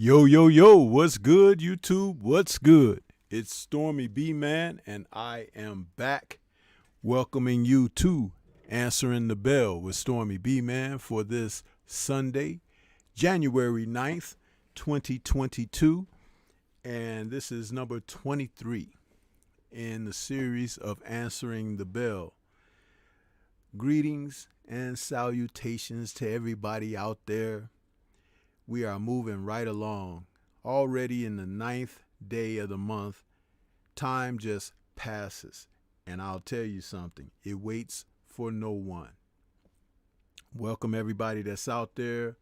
Yo, yo, yo, what's good, YouTube? What's good? It's Stormybman, and I am back welcoming you to Answering the Bell with Stormybman for this Sunday, January 9th, 2022. And this is number 23 in the series of Answering the Bell. Greetings and salutations to everybody out there. We are moving right along. Already in the 9th day of the month, time just passes. And I'll tell you something, it waits for no one. Welcome everybody that's out there.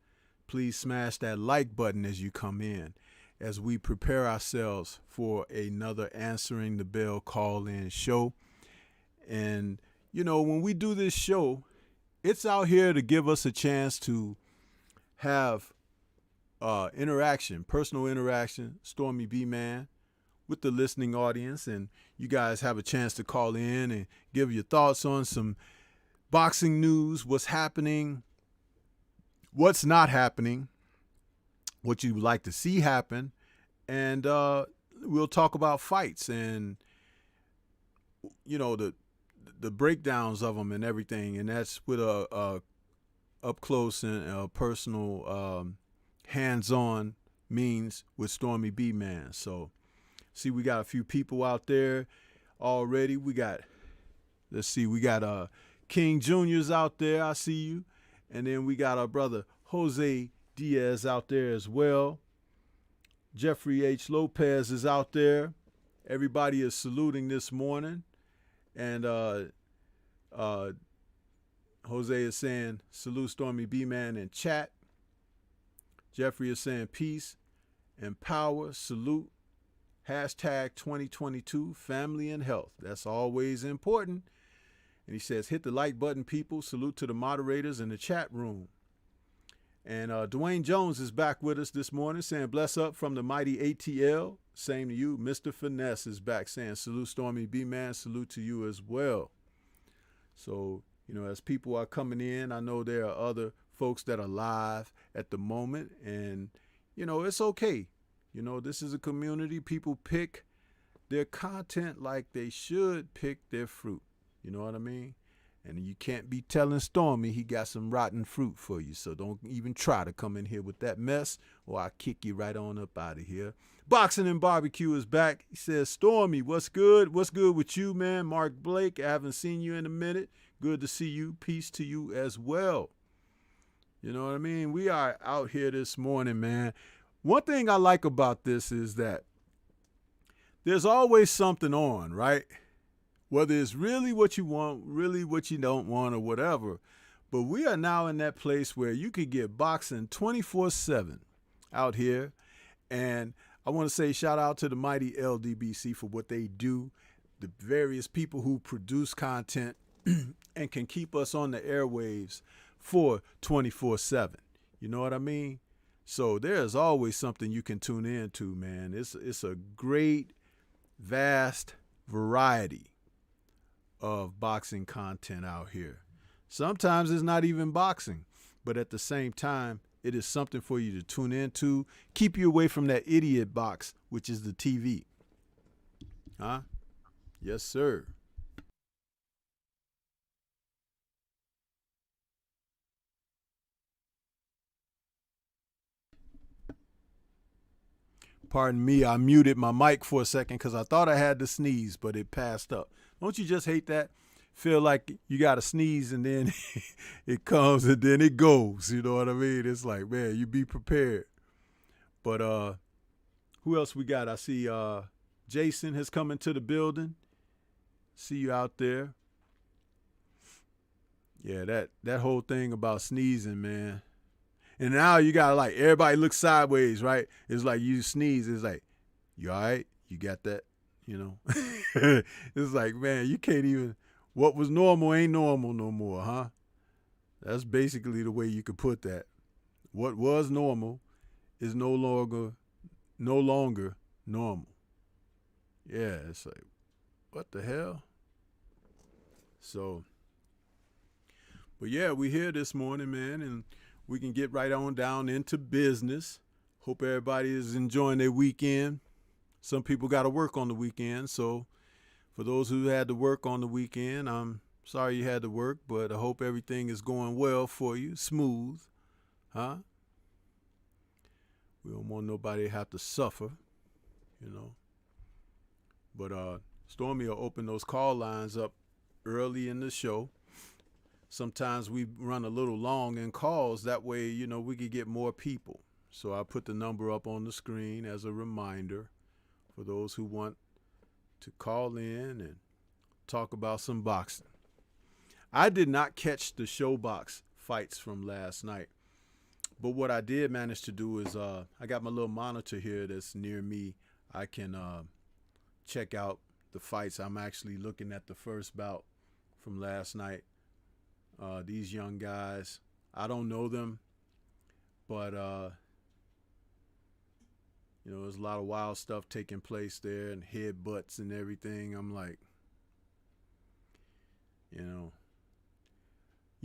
Please smash that like button as you come in, as we prepare ourselves for another Answering the Bell call-in show. And, you know, when we do this show, it's out here to give us a chance to have interaction, personal interaction, Stormybman, with the listening audience, and you guys have a chance to call in and give your thoughts on some boxing news, what's happening, what's not happening, what you would like to see happen, and we'll talk about fights and, you know, the breakdowns of them and everything, and that's with a up close and personal hands-on means with Stormybman. So see, we got a few people out there already. We got King Junior's out there. I see you. And then we got our brother Jose Diaz out there as well. Jeffrey H. Lopez is out there. Everybody is saluting this morning. And Jose is saying salute Stormybman in chat. Jeffrey is saying peace and power, salute, hashtag 2022, family and health. That's always important. And he says, hit the like button, people. Salute to the moderators in the chat room. And Dwayne Jones is back with us this morning saying, bless up from the mighty ATL. Same to you. Mr. Finesse is back saying, salute Stormybman, salute to you as well. So, you know, as people are coming in, I know there are other folks that are live at the moment, and, you know, it's okay. You know, this is a community. People pick their content like they should pick their fruit. You know what I mean? And you can't be telling Stormy he got some rotten fruit for you. So don't even try to come in here with that mess, or I'll kick you right on up out of here. Boxing and Barbecue is back. He says, Stormy, what's good? What's good with you, man? Mark Blake, I haven't seen you in a minute. Good to see you. Peace to you as well. You know what I mean? We are out here this morning, man. One thing I like about this is that there's always something on, right? Whether it's really what you want, really what you don't want, or whatever. But we are now in that place where you could get boxing 24/7 out here. And I want to say shout out to the mighty LDBC for what they do, the various people who produce content and can keep us on the airwaves for 24/7. You know what I mean? So there's always something you can tune in to, man. It's a great, vast variety of boxing content out here. Sometimes it's not even boxing, but at the same time, it is something for you to tune into, keep you away from that idiot box, which is the TV. Huh? Yes, sir. Pardon me, I muted my mic for a second because I thought I had to sneeze, but it passed up. Don't you just hate that? Feel like you got to sneeze and then it comes and then it goes. You know what I mean? It's like, man, you be prepared. But who else we got? I see Jason has come into the building. See you out there. Yeah, that whole thing about sneezing, man. And now you got like, everybody looks sideways, right? It's like you sneeze. It's like, you all right? You got that? You know? It's like, man, you can't even, what was normal ain't normal no more, huh? That's basically the way you could put that. What was normal is no longer normal. Yeah, it's like, what the hell? So, but yeah, we here this morning, man, and we can get right on down into business. Hope everybody is enjoying their weekend. Some people got to work on the weekend, so for those who had to work on the weekend, I'm sorry you had to work, but I hope everything is going well for you, smooth, huh? We don't want nobody to have to suffer, you know. But Stormy will open those call lines up early in the show. Sometimes we run a little long in calls. That way, you know, we could get more people. So I put the number up on the screen as a reminder for those who want to call in and talk about some boxing. I did not catch the ShoBox fights from last night. But what I did manage to do is I got my little monitor here that's near me. I can check out the fights. I'm actually looking at the first bout from last night. These young guys, I don't know them, but you know, there's a lot of wild stuff taking place there and headbutts and everything. I'm like, you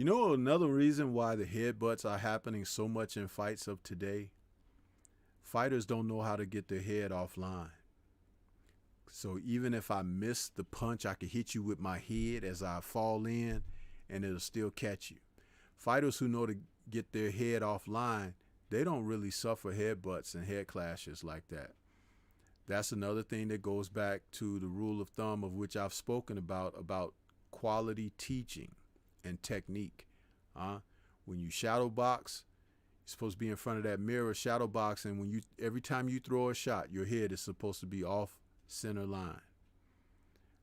know another reason why the headbutts are happening so much in fights of today? Fighters don't know how to get their head offline. So even if I miss the punch, I can hit you with my head as I fall in and it'll still catch you. Fighters who know to get their head offline, they don't really suffer headbutts and head clashes like that. That's another thing that goes back to the rule of thumb of which I've spoken about quality teaching and technique. When you shadow box, you're supposed to be in front of that mirror, shadow box, and every time you throw a shot, your head is supposed to be off center line.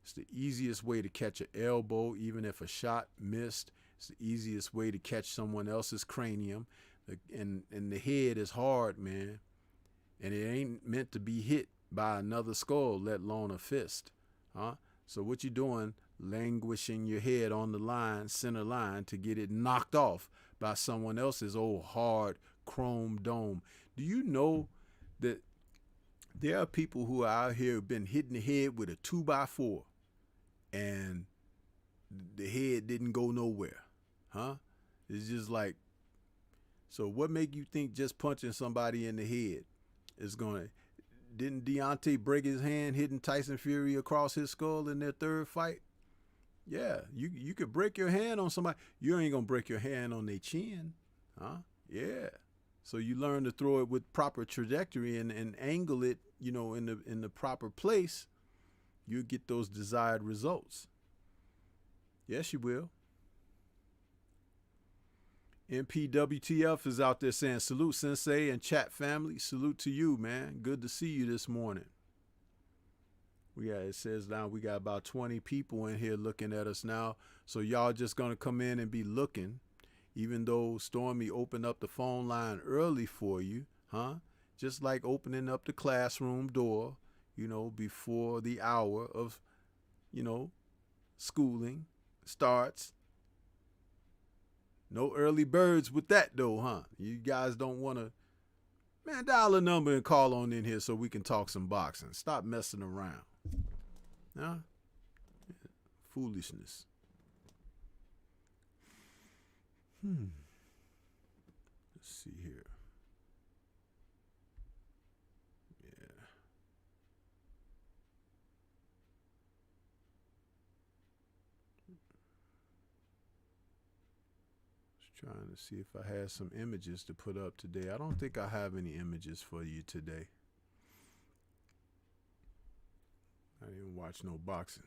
It's the easiest way to catch an elbow, even if a shot missed. It's the easiest way to catch someone else's cranium. And the head is hard, man. And it ain't meant to be hit by another skull, let alone a fist. So what you doing, languishing your head on the line, center line, to get it knocked off by someone else's old hard chrome dome. Do you know that there are people who are out here who've been hitting the head with a 2x4 and the head didn't go nowhere? It's just like, so what make you think just punching somebody in the head is going to... Didn't Deontay break his hand hitting Tyson Fury across his skull in their third fight? Yeah, you could break your hand on somebody. You ain't going to break your hand on their chin. Yeah. So you learn to throw it with proper trajectory and angle it, you know, in the proper place. You get those desired results. Yes, you will. MPWTF is out there saying, salute Sensei and chat family. Salute to you, man. Good to see you this morning. It says now we got about 20 people in here looking at us now. So y'all just going to come in and be looking, even though Stormy opened up the phone line early for you, just like opening up the classroom door, you know, before the hour of, you know, schooling starts. No early birds with that, though, You guys don't want to, man, dial a number and call on in here so we can talk some boxing. Stop messing around. Foolishness. Let's see here. Yeah. Trying to see if I had some images to put up today. I don't think I have any images for you today. I didn't watch no boxing.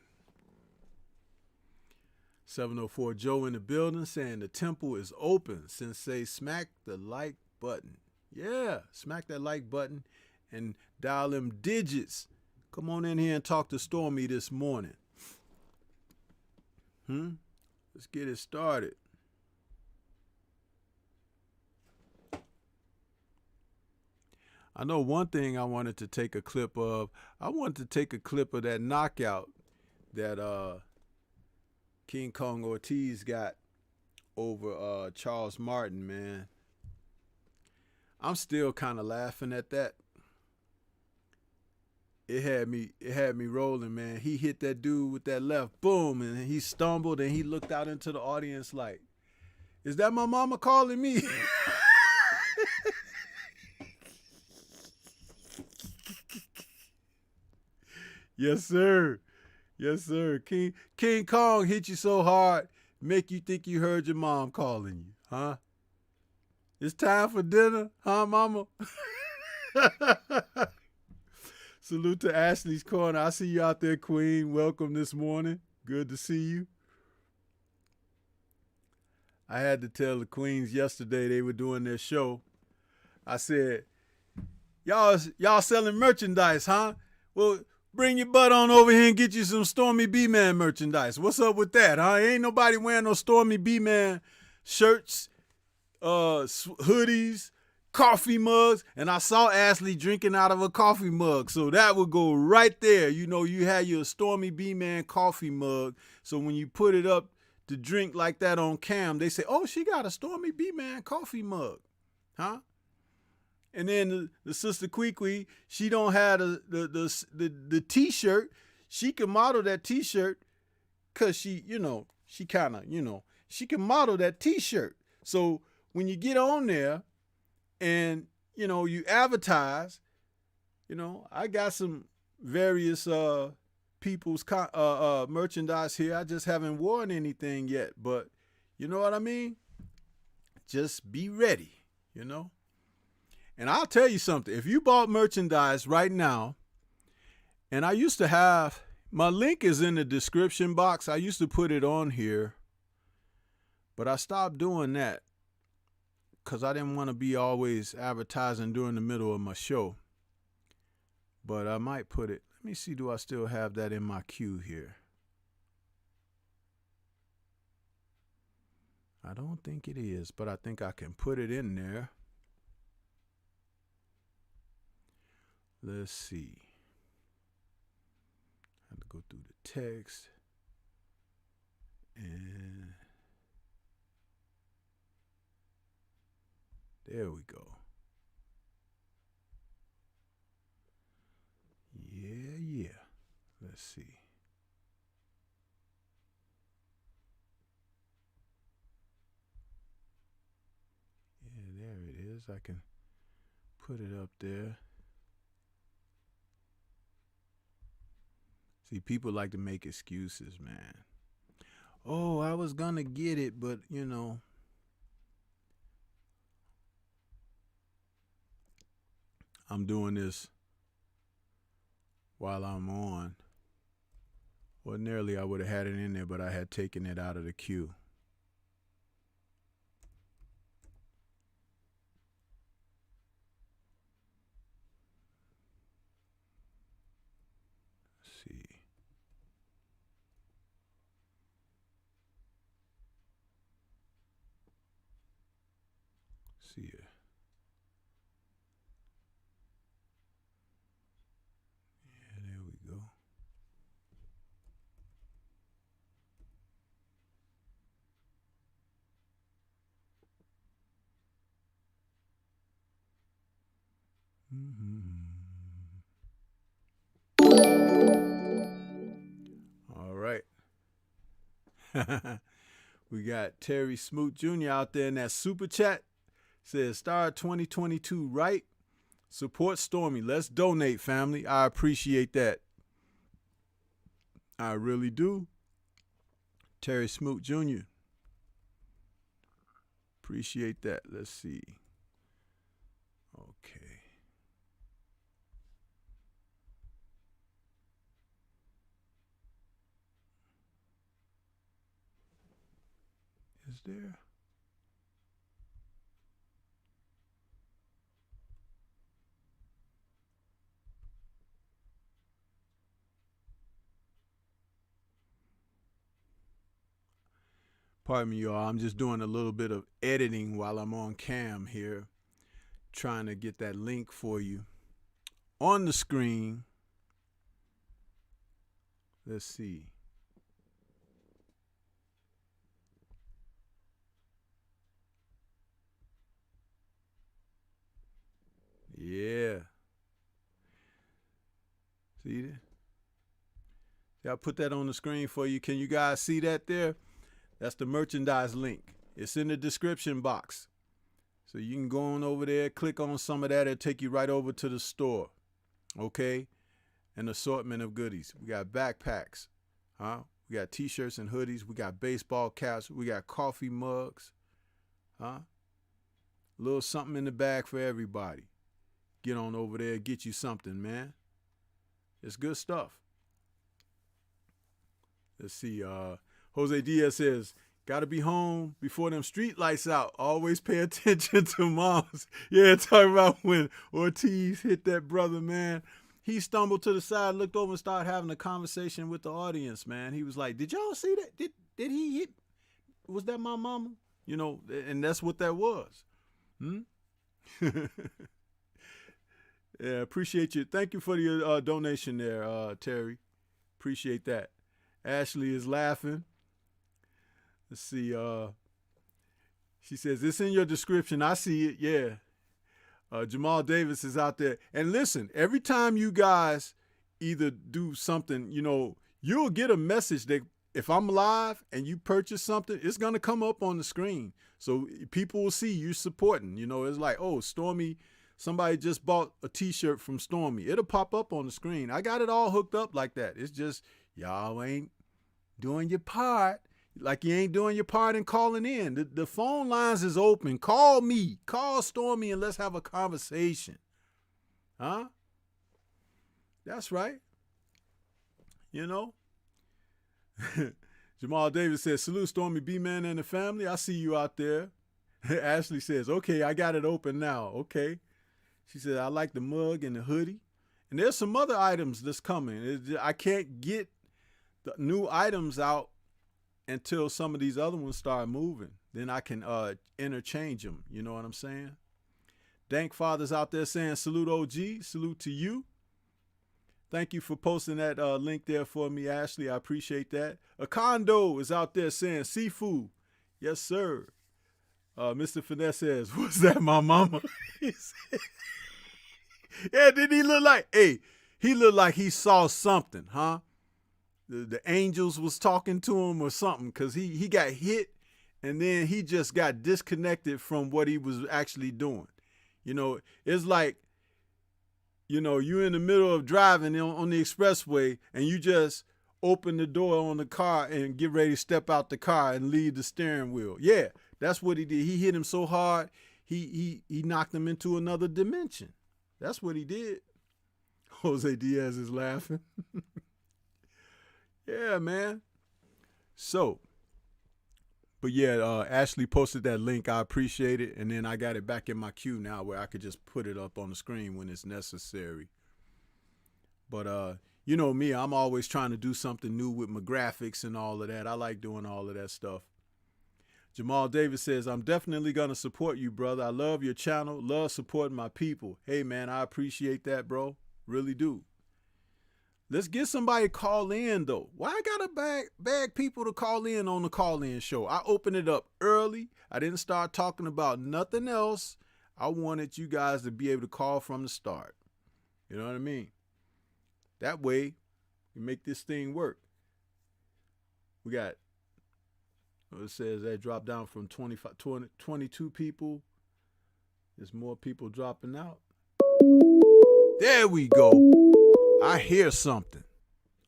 704 Joe in the building saying the temple is open. Sensei, smack the like button. Yeah, smack that like button and dial them digits. Come on in here and talk to Stormy this morning. Let's get it started. I know one thing I wanted to take a clip of. I wanted to take a clip of that knockout that King Kong Ortiz got over Charles Martin, man. I'm still kind of laughing at that. It had me rolling, man. He hit that dude with that left, boom, and he stumbled and he looked out into the audience like, is that my mama calling me? Yes, sir. Yes, sir. King Kong hit you so hard, make you think you heard your mom calling you, huh? It's time for dinner, huh, mama? Salute to Ashley's Corner. I see you out there, Queen. Welcome this morning. Good to see you. I had to tell the Queens yesterday, they were doing their show. I said, y'all selling merchandise, huh? Well, bring your butt on over here and get you some Stormybman merchandise. What's up with that, huh? Ain't nobody wearing no Stormybman shirts, hoodies, coffee mugs, and I saw Ashley drinking out of a coffee mug, so that would go right there. You know, you had your Stormybman coffee mug, so when you put it up to drink like that on cam, they say, oh, she got a Stormybman coffee mug, huh? And then the sister Kwee, she don't have the T-shirt. She can model that T-shirt because she, she kind of, she can model that T-shirt. So when you get on there and, you advertise, I got some various people's merchandise here. I just haven't worn anything yet, but you know what I mean? Just be ready, And I'll tell you something. If you bought merchandise right now, and I used to have, my link is in the description box. I used to put it on here, but I stopped doing that because I didn't want to be always advertising during the middle of my show. But I might put it, let me see, do I still have that in my queue here? I don't think it is, but I think I can put it in there. Let's see. I have to go through the text. And there we go. Yeah. Let's see. Yeah, there it is. I can put it up there. See, people like to make excuses, man. Oh, I was going to get it, but, I'm doing this while I'm on. Ordinarily, I would have had it in there, but I had taken it out of the queue. Let's see. See it. Yeah, there we go. All right. We got Terry Smoot Jr. out there in that super chat. Says, Star 2022, right? Support Stormy. Let's donate, family. I appreciate that. I really do. Terry Smoot Jr. Appreciate that. Let's see. Okay. Is there? Pardon me, y'all. I'm just doing a little bit of editing while I'm on cam here, trying to get that link for you on the screen. Let's see. Yeah. See that? See, I put that on the screen for you. Can you guys see that there? That's the merchandise link. It's in the description box. So you can go on over there, click on some of that, it'll take you right over to the store. Okay? an assortment of goodies. We got backpacks, huh? We got t-shirts and hoodies. We got baseball caps. We got coffee mugs, huh? A little something in the bag for everybody. Get on over there, get you something, man. It's good stuff. Let's see. Jose Diaz says, gotta be home before them street lights out. Always pay attention to moms. Yeah, talking about when Ortiz hit that brother, man. He stumbled to the side, looked over and started having a conversation with the audience, man. He was like, did y'all see that? Did he hit? Was that my mama? You know, and that's what that was. Yeah, appreciate you. Thank you for your donation there, Terry. Appreciate that. Ashley is laughing. Let's see. She says, it's in your description. I see it. Yeah. Jamal Davis is out there. And listen, every time you guys either do something, you know, you'll get a message that if I'm live and you purchase something, it's going to come up on the screen. So people will see you supporting. You know, it's like, oh, Stormy, somebody just bought a T-shirt from Stormy. It'll pop up on the screen. I got it all hooked up like that. It's just y'all ain't doing your part. Like you ain't doing your part in calling in. The phone lines is open. Call me. Call Stormy and let's have a conversation. Huh? That's right. You know? Jamal Davis says, salute Stormy B-Man and the family. I see you out there. Ashley says, okay, I got it open now. Okay. She said, I like the mug and the hoodie. And there's some other items that's coming. I can't get the new items out until some of these other ones start moving. Then I can interchange them. You know what I'm saying? Dank Father's out there saying, salute OG. Salute to you. Thank you for posting that link there for me, Ashley. I appreciate that. A condo is out there saying seafood. Yes, sir. Mr. Finesse says, was that my mama? He said, yeah, did he look like, hey, he looked like he saw something, huh? The angels was talking to him or something, because he got hit and then he just got disconnected from what he was actually doing. You know, it's like, you know, you're in the middle of driving on the expressway and you just open the door on the car and get ready to step out the car and leave the steering wheel. Yeah, that's what he did. He hit him so hard, he knocked him into another dimension. That's what he did. Jose Diaz is laughing. Yeah, man. So, but yeah, Ashley posted that link. I appreciate it. And then I got it back in my queue now where I could just put it up on the screen when it's necessary. But, you know me, I'm always trying to do something new with my graphics and all of that. I like doing all of that stuff. Jamal Davis says, I'm definitely going to support you, brother. I love your channel. Love supporting my people. Hey, man, I appreciate that, bro. Really do. Let's get somebody to call in, though. Why I gotta beg people to call in on the call-in show? I opened it up early. I didn't start talking about nothing else. I wanted you guys to be able to call from the start. You know what I mean? That way, we make this thing work. We got, it says that dropped down from 22 people. There's more people dropping out. There we go. I hear something.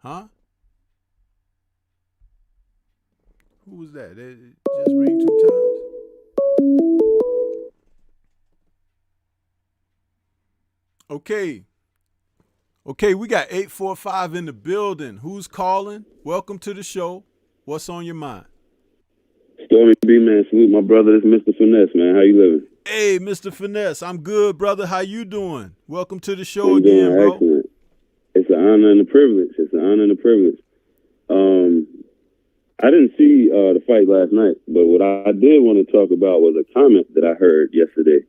Huh? Who was that? It just ring 2 times? Okay. Okay, we got 845 in the building. Who's calling? Welcome to the show. What's on your mind? Stormy B-Man, salute my brother. This is Mr. Finesse, man. How you living? Hey, Mr. Finesse. I'm good, brother. How you doing? Welcome to the show again, bro. Excellent. It's an honor and a privilege. I didn't see the fight last night, but what I did want to talk about was a comment that I heard yesterday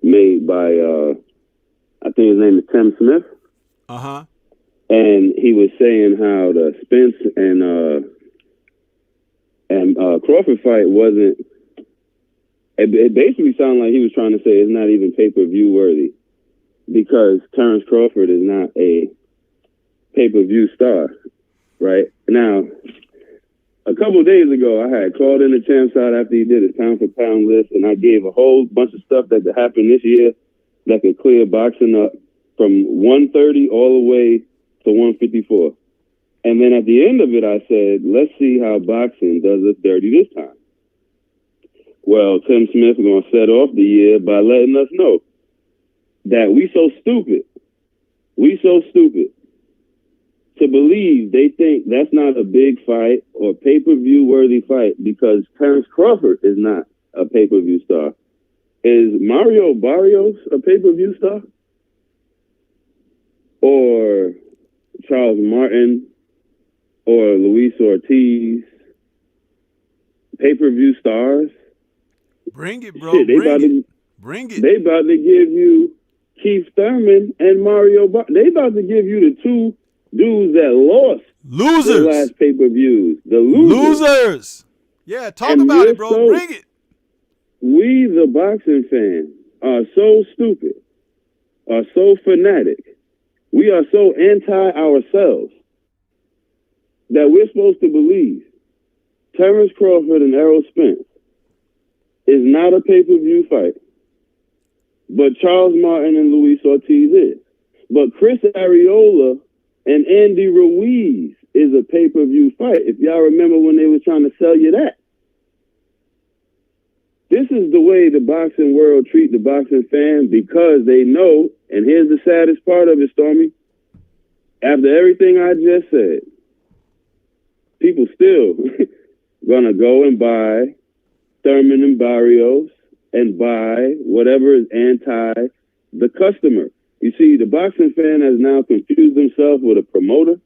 made by, I think his name is Tim Smith. Uh-huh. And he was saying how the Spence and Crawford fight wasn't, it basically sounded like he was trying to say it's not even pay-per-view worthy because Terrence Crawford is not a pay-per-view star, right? Now, a couple of days ago, I had called in the champ side after he did his pound-for-pound list, and I gave a whole bunch of stuff that could happen this year that could clear boxing up from 130 all the way to 154. And then at the end of it, I said, let's see how boxing does us dirty this time. Well, Tim Smith going to set off the year by letting us know that we so stupid to believe they think that's not a big fight or pay-per-view worthy fight because Terrence Crawford is not a pay-per-view star. Is Mario Barrios a pay-per-view star? Or Charles Martin or Luis Ortiz? Pay-per-view stars? Bring it, bro. Shit, Bring it. They about to give you Keith Thurman and Mario They about to give you the two dudes that lost the last pay-per-views. The losers. Yeah, talk about it, bro. Bring it. We, the boxing fans, are so stupid, are so fanatic. We are so anti-ourselves that we're supposed to believe Terrence Crawford and Errol Spence is not a pay-per-view fight, but Charles Martin and Luis Ortiz is. But Chris Arreola and Andy Ruiz is a pay-per-view fight. If y'all remember when they were trying to sell you that. This is the way the boxing world treat the boxing fan because they know, and here's the saddest part of it, Stormy. After everything I just said, people still gonna go and buy Thurman and Barrios and buy whatever is anti the customer. You see, the boxing fan has now confused himself with a promoter.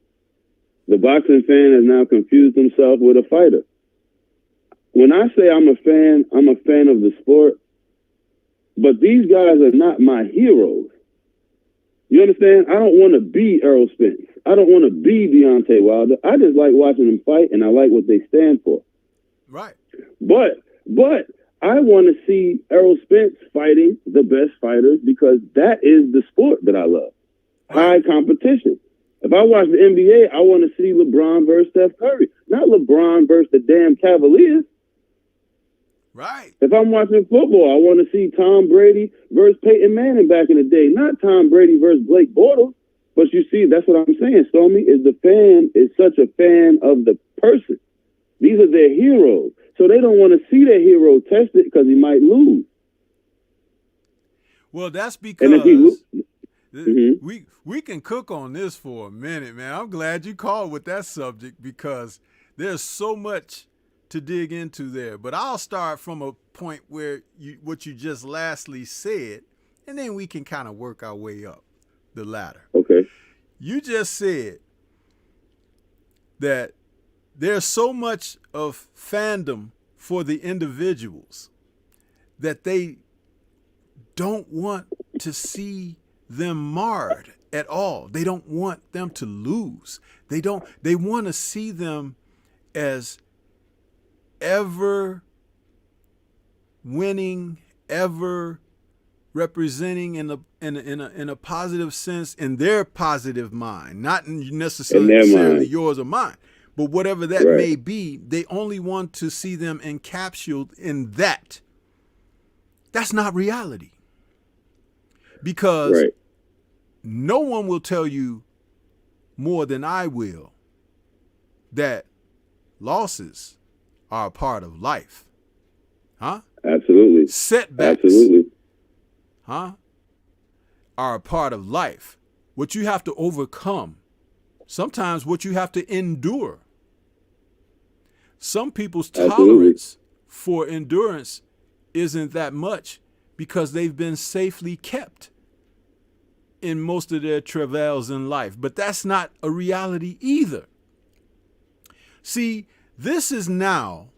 The boxing fan has now confused himself with a fighter. When I say I'm a fan of the sport, but these guys are not my heroes. You understand? I don't want to be Errol Spence. I don't want to be Deontay Wilder. I just like watching them fight, and I like what they stand for. Right. But I want to see Errol Spence fighting the best fighters because that is the sport that I love. High competition. If I watch the NBA, I want to see LeBron versus Steph Curry, not LeBron versus the damn Cavaliers. Right. If I'm watching football, I want to see Tom Brady versus Peyton Manning back in the day, not Tom Brady versus Blake Bortles. But you see, that's what I'm saying, Stormy, is the fan is such a fan of the person. These are their heroes. So they don't want to see their hero tested because he might lose. Well, that's because Mm-hmm. we can cook on this for a minute, man. I'm glad you called with that subject because there's so much to dig into there. But I'll start from a point where what you just lastly said, and then we can kind of work our way up the ladder. Okay. You just said that there's so much of fandom for the individuals that they don't want to see them marred at all. They don't want them to lose. They want to see them as ever winning, ever representing in a positive sense in their positive mind, not necessarily yours or mine, but whatever that may be. They only want to see them encapsulated in that. That's not reality, because no one will tell you more than I will that losses are a part of life. Huh? Absolutely. Setbacks. Absolutely. Huh? Are a part of life. What you have to overcome. Sometimes what you have to endure. Some people's tolerance for endurance isn't that much because they've been safely kept in most of their travails in life. But that's not a reality either. See, this is now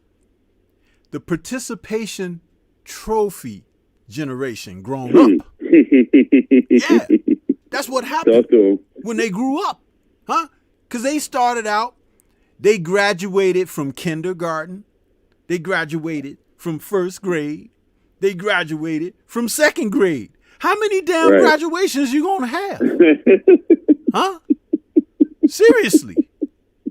the participation trophy generation grown up. Yeah, that's what happened when they grew up, huh? Because they started out, they graduated from kindergarten, they graduated from first grade, they graduated from second grade. How many damn graduations you gonna have? Huh? Seriously.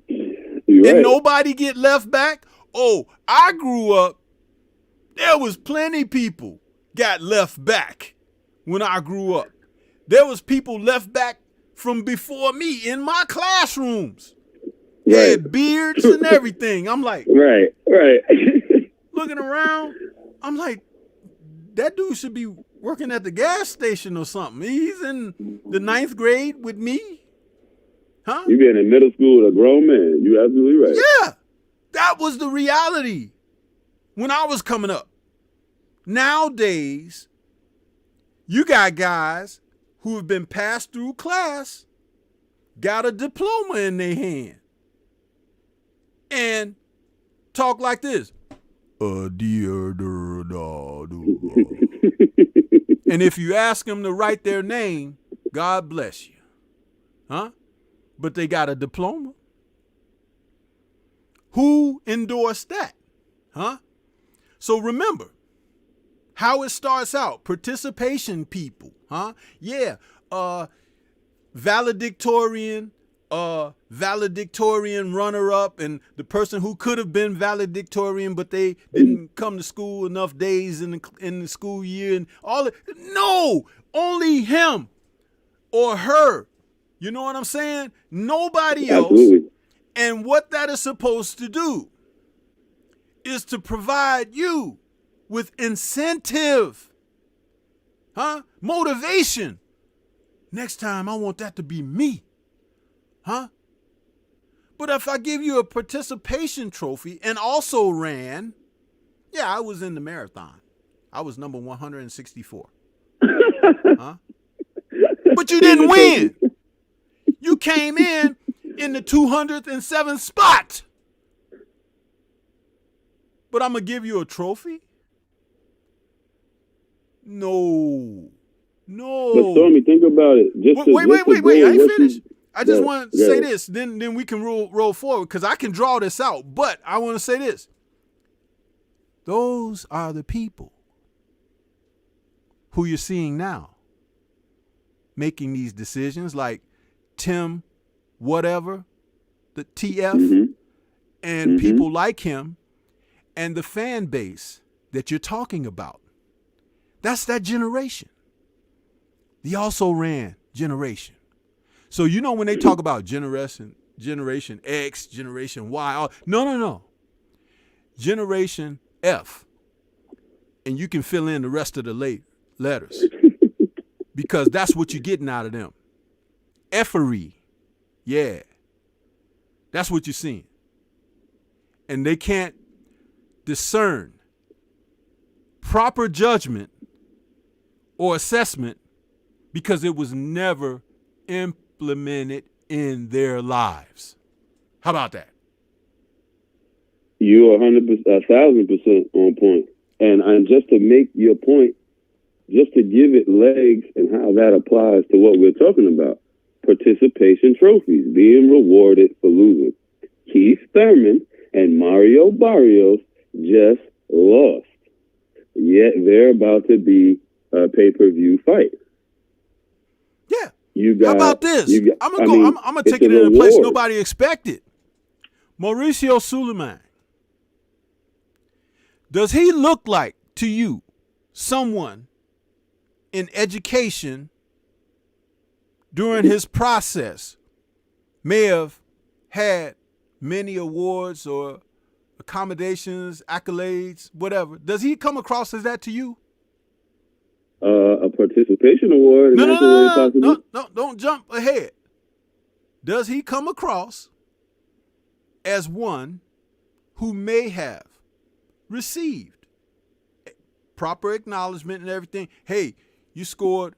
Did nobody get left back? Oh, I grew up, there was plenty people got left back when I grew up. There was people left back from before me in my classrooms. Right. Had beards and everything. I'm like, Right. looking around, I'm like, that dude should be working at the gas station or something. He's in the 9th grade with me. Huh? You being in middle school with a grown man. You're absolutely right. Yeah. That was the reality when I was coming up. Nowadays, you got guys who have been passed through class, got a diploma in their hand, and talk like this. Dear. And if you ask them to write their name, God bless you. Huh? But they got a diploma. Who endorsed that? Huh? So remember how it starts out. Participation people. Huh? Yeah. Valedictorian runner-up, and the person who could have been valedictorian, but they didn't come to school enough days in the school year, and all that. No, only him or her. You know what I'm saying? Nobody else. Absolutely. And what that is supposed to do is to provide you with incentive, motivation. Next time, I want that to be me. Huh? But if I give you a participation trophy and also ran, I was in the marathon. I was number 164. Huh? But you didn't win. You came in the 207th spot. But I'm going to give you a trophy? No. But Stormy, think about it. Wait. I ain't finished. I just want to say this. Then we can roll forward, because I can draw this out. But I want to say this. Those are the people who you're seeing now making these decisions, like Tim whatever, the TF, and people like him, and the fan base that you're talking about. That's that generation. The also ran generation. So when they talk about generation X, generation Y, no. Generation F. And you can fill in the rest of the letters. Because that's what you're getting out of them. Effery. Yeah. That's what you're seeing. And they can't discern proper judgment or assessment because it was never implemented in their lives. How about that? You are 1,000% on point. And just to make your point, just to give it legs and how that applies to what we're talking about, participation trophies, being rewarded for losing. Keith Thurman and Mario Barrios just lost. Yet they're about to be a pay-per-view fight. Yeah. How about this? I'm gonna take it in a place nobody expected. Mauricio Suleiman. Does he look like to you someone in education during his process may have had many awards or accommodations, accolades, whatever? Does he come across as that to you? A participation award. No, don't jump ahead. Does he come across as one who may have received proper acknowledgement and everything? Hey, you scored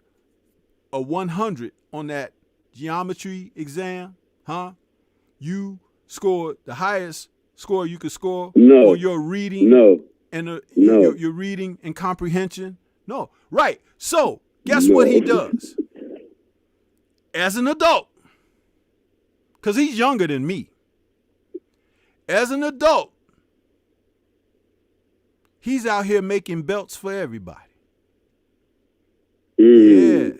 a 100 on that geometry exam, huh? You scored the highest score you could score on your reading and your reading and comprehension. No, right. So guess what he does as an adult? Because he's younger than me. As an adult, he's out here making belts for everybody. Yeah.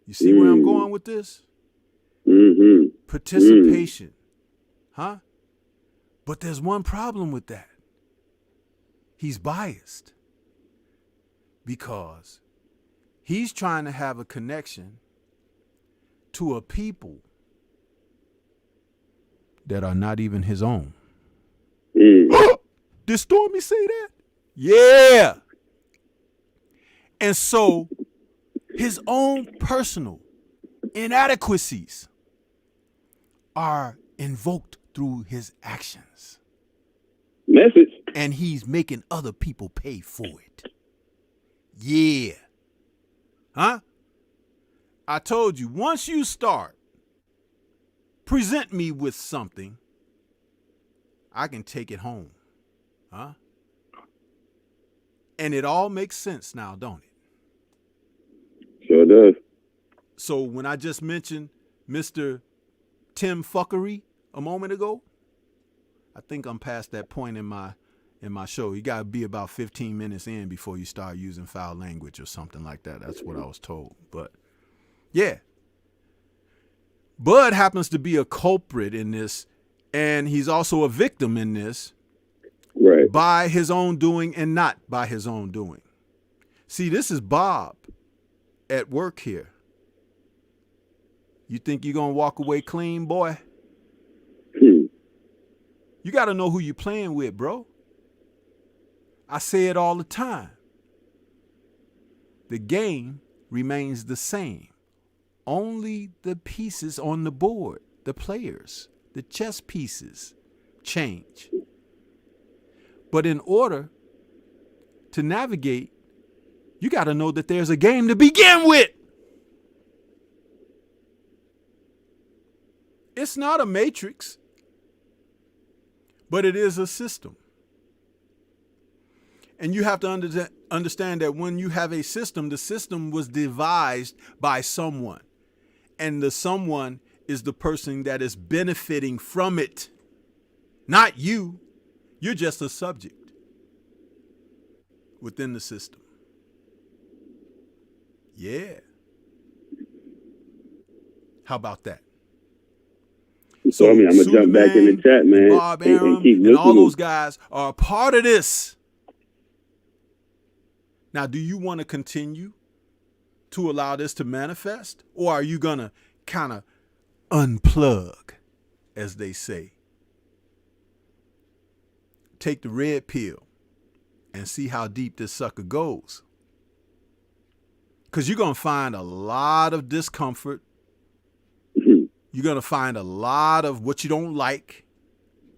You see where I'm going with this? Participation. Huh? But there's one problem with that. He's biased. Because he's trying to have a connection to a people that are not even his own. Did Stormy say that? Yeah. And so his own personal inadequacies are invoked through his actions. Message. And he's making other people pay for it. Yeah. Huh? I told you, once you start, present me with something, I can take it home. Huh? And it all makes sense now, don't it? Sure does. So when I just mentioned Mr. Tim Fuckery a moment ago, I think I'm past that point in my show. You got to be about 15 minutes in before you start using foul language or something like that. That's what I was told. But yeah. Bud happens to be a culprit in this, and he's also a victim in this. Right. By his own doing and not by his own doing. See, this is Bob at work here. You think you're going to walk away clean, boy? You got to know who you're playing with, bro. I say it all the time. The game remains the same. Only the pieces on the board, the players, the chess pieces change. But in order to navigate, you got to know that there's a game to begin with. It's not a matrix, but it is a system. And you have to understand that when you have a system, the system was devised by someone. And the someone is the person that is benefiting from it, not you. You're just a subject within the system. Yeah. How about that? So, I'm going to jump back in the chat, man. Bob Arum and keep and listening. all those guys are a part of this. Now, do you want to continue to allow this to manifest? Or are you going to kind of unplug, as they say? Take the red pill and see how deep this sucker goes. Because you're going to find a lot of discomfort. You're going to find a lot of what you don't like.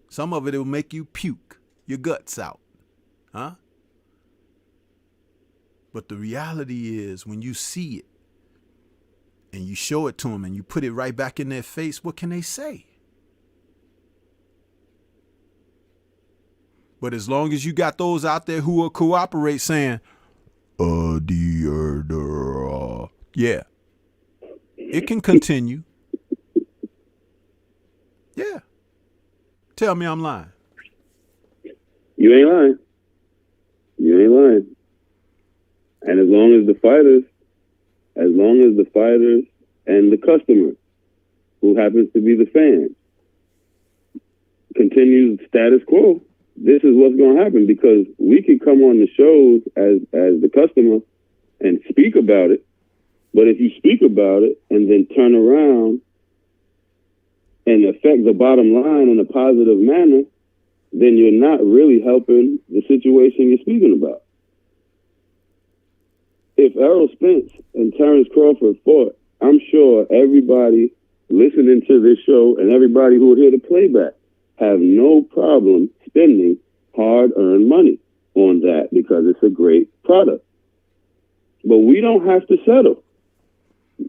Some of it will make you puke your guts out. Huh? But the reality is when you see it and you show it to them and you put it right back in their face, what can they say? But as long as you got those out there who will cooperate saying, yeah, it can continue. Yeah. Tell me I'm lying. You ain't lying. You ain't lying. And as long as the fighters and the customer, who happens to be the fan, continues status quo, this is what's going to happen, because we can come on the shows as the customer and speak about it. But if you speak about it and then turn around and affect the bottom line in a positive manner, then you're not really helping the situation you're speaking about. If Errol Spence and Terrence Crawford fought, I'm sure everybody listening to this show and everybody who would hear the playback have no problem spending hard-earned money on that, because it's a great product. But we don't have to settle.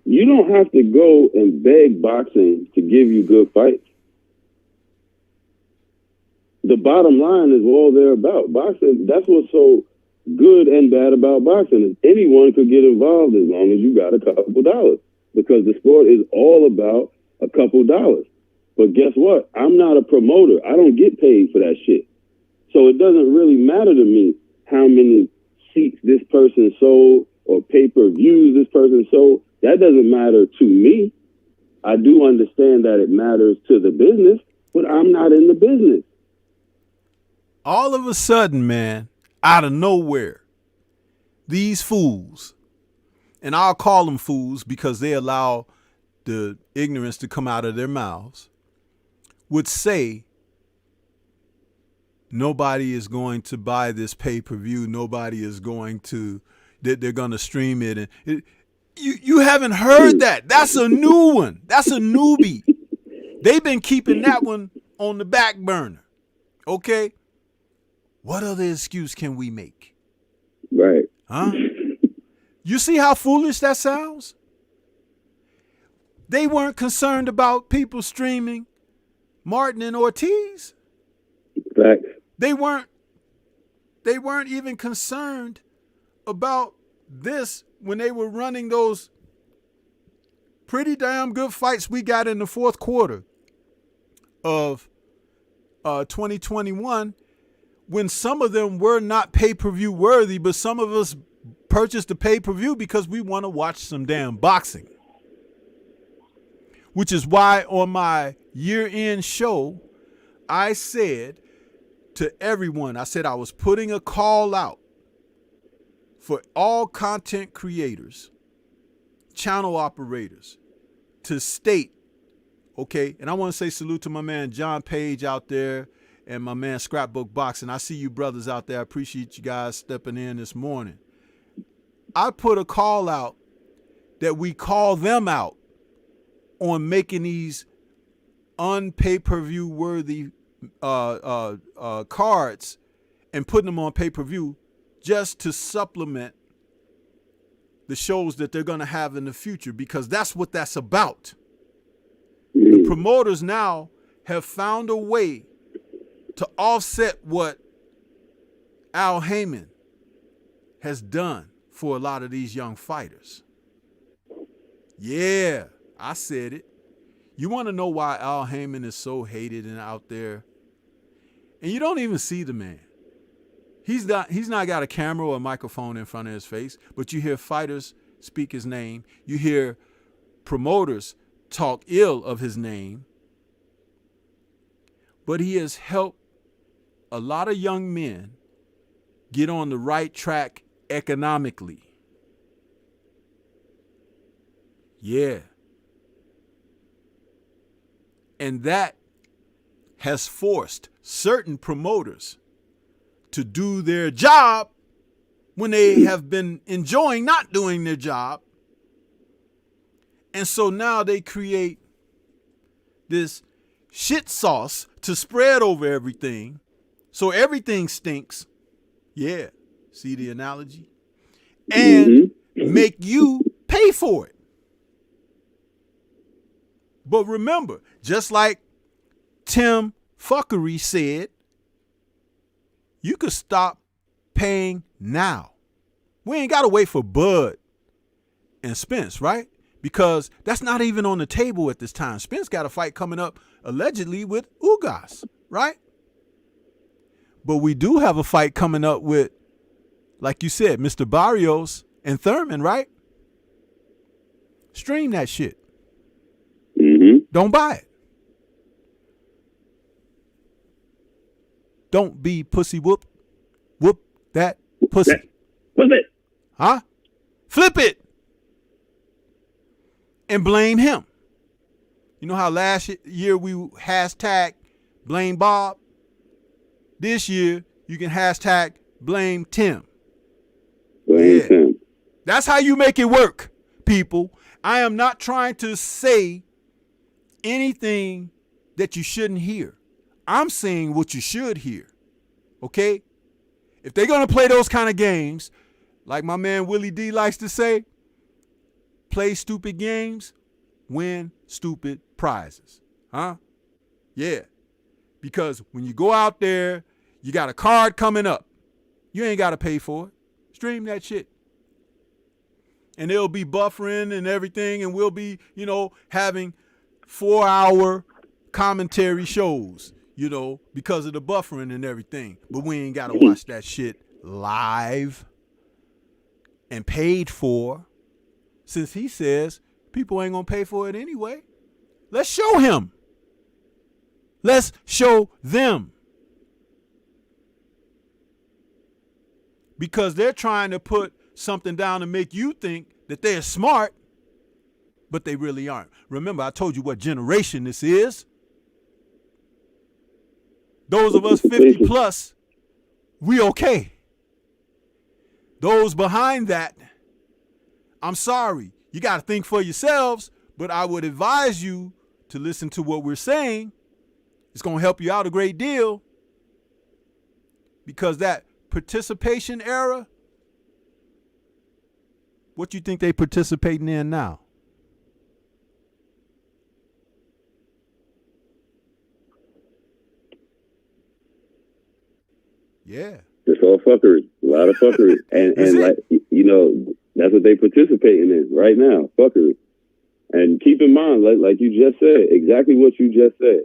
You don't have to go and beg boxing to give you good fights. The bottom line is all they're about. Boxing, that's what's so good and bad about boxing, is anyone could get involved as long as you got a couple dollars, because the sport is all about a couple dollars. But guess what? I'm not a promoter. I don't get paid for that shit. So it doesn't really matter to me how many seats this person sold or pay-per-views this person sold. That doesn't matter to me. I do understand that it matters to the business, but I'm not in the business. All of a sudden, man, out of nowhere, these fools, and I'll call them fools because they allow the ignorance to come out of their mouths, would say nobody is going to buy this pay-per-view. Nobody is going to, that they're going to stream it. And you haven't heard that. That's a new one. That's a newbie. They've been keeping that one on the back burner. Okay? What other excuse can we make? Right. Huh? You see how foolish that sounds? They weren't concerned about people streaming Martin and Ortiz. Facts. They weren't even concerned about this when they were running those pretty damn good fights we got in the fourth quarter of 2021, when some of them were not pay-per-view worthy, but some of us purchased the pay-per-view because we want to watch some damn boxing. Which is why on my year-end show, I said to everyone, I said I was putting a call out for all content creators, channel operators, to state, okay, and I want to say salute to my man John Page out there and my man Scrapbook Boxing. I see you brothers out there. I appreciate you guys stepping in this morning. I put a call out that we call them out on making these un-pay-per-view worthy cards and putting them on pay-per-view just to supplement the shows that they're going to have in the future, because that's what that's about. The promoters now have found a way to offset what Al Heyman has done for a lot of these young fighters. Yeah, I said it. You want to know why Al Heyman is so hated and out there? And you don't even see the man. He's not got a camera or a microphone in front of his face, but you hear fighters speak his name. You hear promoters talk ill of his name. But he has helped a lot of young men get on the right track economically. Yeah. And that has forced certain promoters to do their job when they have been enjoying not doing their job. And so now they create this shit sauce to spread over everything, so everything stinks. Yeah, see the analogy? And make you pay for it. But remember, just like Tim Fuckery said, you could stop paying now. We ain't got to wait for Bud and Spence, right? Because that's not even on the table at this time. Spence got a fight coming up allegedly with Ugas, right? But we do have a fight coming up with, like you said, Mr. Barrios and Thurman, right? Stream that shit. Don't buy it. Don't be pussy whoop. Whoop that pussy. Flip it. Huh? Flip it. And blame him. You know how last year we hashtag blame Bob? This year you can hashtag blame Tim. Blame Tim. That's how you make it work, people. I am not trying to say anything that you shouldn't hear. I'm saying what you should hear. Okay? If they're going to play those kind of games, like my man Willie D likes to say, play stupid games, win stupid prizes. Huh? Yeah. Because when you go out there, you got a card coming up. You ain't got to pay for it. Stream that shit. And they'll be buffering and everything, and we'll be, having 4-hour commentary shows, because of the buffering and everything. But we ain't got to watch that shit live and paid for, since he says people ain't going to pay for it anyway. Let's show him. Let's show them. Because they're trying to put something down to make you think that they're smart. but they really aren't. Remember, I told you what generation this is. Those of us 50 plus, we okay. Those behind that, I'm sorry. You got to think for yourselves, but I would advise you to listen to what we're saying. It's going to help you out a great deal, because that participation era, what you think they participating in now? Yeah. It's all fuckery. A lot of fuckery. and like, you know, that's what they participating in right now, fuckery. And keep in mind, like you just said, exactly what you just said.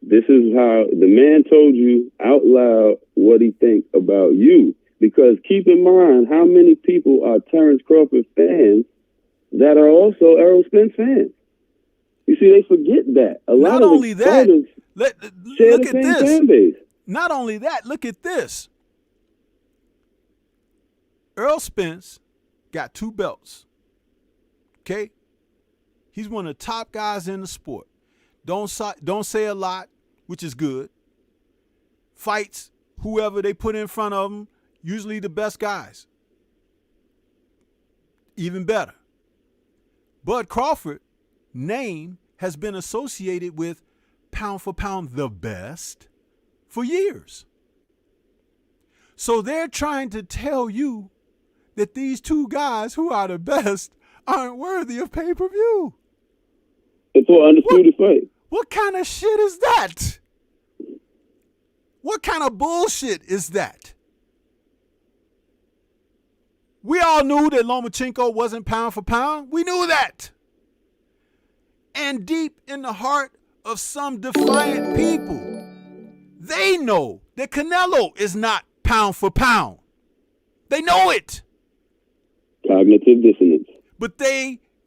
This is how the man told you out loud what he thinks about you. Because keep in mind how many people are Terrence Crawford fans that are also Errol Spence fans. You see, they forget that. A lot Not of only that, look at this. Fan base. Not only that, look at this. Errol Spence got 2 belts. Okay? He's one of the top guys in the sport. Don't say a lot, which is good. Fights whoever they put in front of him, usually the best guys. Even better. Bud Crawford name has been associated with pound for pound the best for years. So they're trying to tell you that these 2 guys who are the best aren't worthy of pay-per-view. It's all undisputed fight. What kind of shit is that? What kind of bullshit is that? We all knew that Lomachenko wasn't pound for pound. We knew that. And deep in the heart of some defiant people, they know that Canelo is not pound for pound. They know it. Cognitive dissonance. But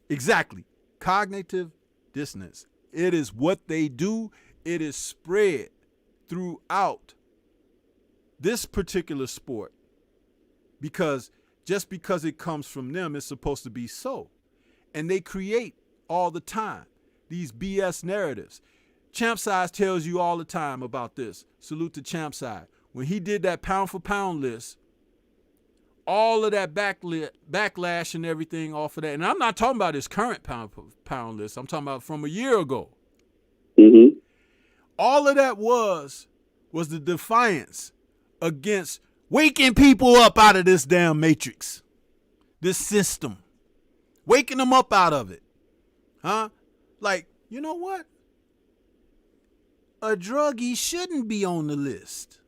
exactly, cognitive dissonance. It is what they do. It is spread throughout this particular sport, because just because it comes from them, it's supposed to be so. And they create all the time these BS narratives. Champ Size tells you all the time about this. Salute to Champ Size. When he did that pound for pound list, all of that backlash and everything off of that. And I'm not talking about his current pound for pound list. I'm talking about from a year ago. Mm-hmm. All of that was the defiance against waking people up out of this damn matrix, this system, waking them up out of it. Huh? Like, you know what? A druggie shouldn't be on the list.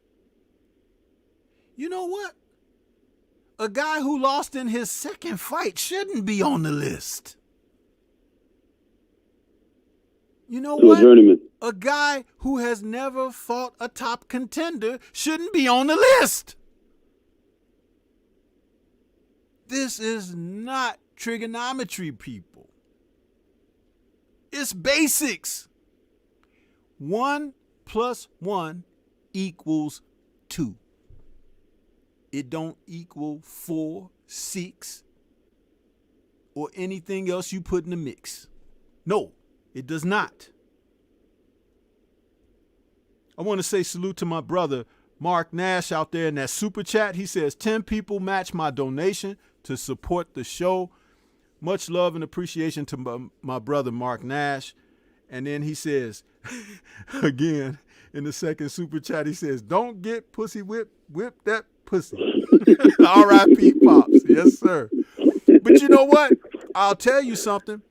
You know what? A guy who lost in his second fight shouldn't be on the list. You know what? Journeyman. A guy who has never fought a top contender shouldn't be on the list. This is not trigonometry, people. It's basics. 1 + 1 = 2. It don't equal 4, 6, or anything else you put in the mix. No, it does not. I want to say salute to my brother Mark Nash out there in that super chat. He says 10 people match my donation to support the show. Much love and appreciation to my brother Mark Nash. And then he says, again, in the second super chat, he says, don't get pussy whip that pussy. R.I.P. Pops. Yes, sir. But you know what? I'll tell you something.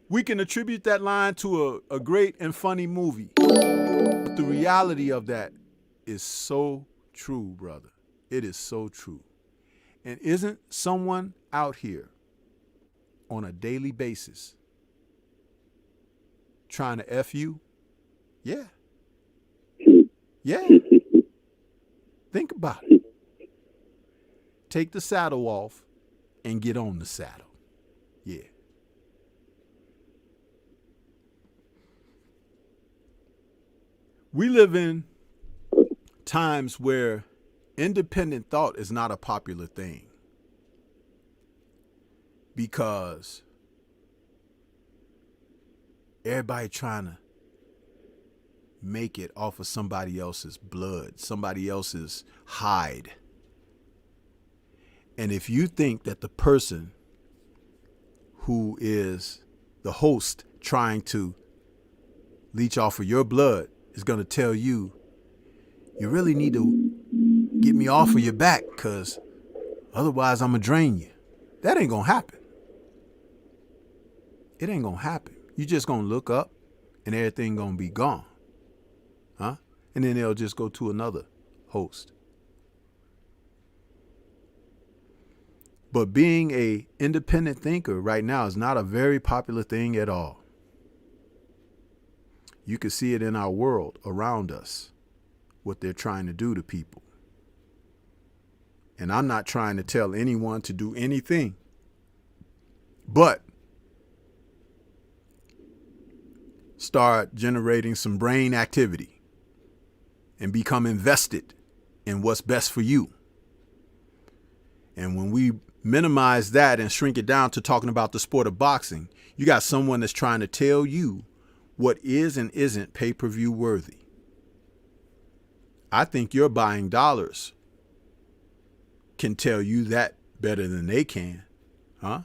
We can attribute that line to a great and funny movie. But the reality of that is so true, brother. It is so true. And isn't someone out here on a daily basis trying to F you? Yeah. Yeah. Think about it. Take the saddle off and get on the saddle. Yeah. We live in times where independent thought is not a popular thing, because Everybody trying to make it off of somebody else's blood, somebody else's hide. And if you think that the person who is the host trying to leech off of your blood is going to tell you, you really need to get me off of your back because otherwise I'm going to drain you. That ain't going to happen. It ain't going to happen. You just going to look up and everything going to be gone. Huh? And then they'll just go to another host. But being a independent thinker right now is not a very popular thing at all. You can see it in our world around us, what they're trying to do to people. And I'm not trying to tell anyone to do anything, but start generating some brain activity and become invested in what's best for you. And when we minimize that and shrink it down to talking about the sport of boxing, you got someone that's trying to tell you what is and isn't pay-per-view worthy. I think your buying dollars can tell you that better than they can. Huh?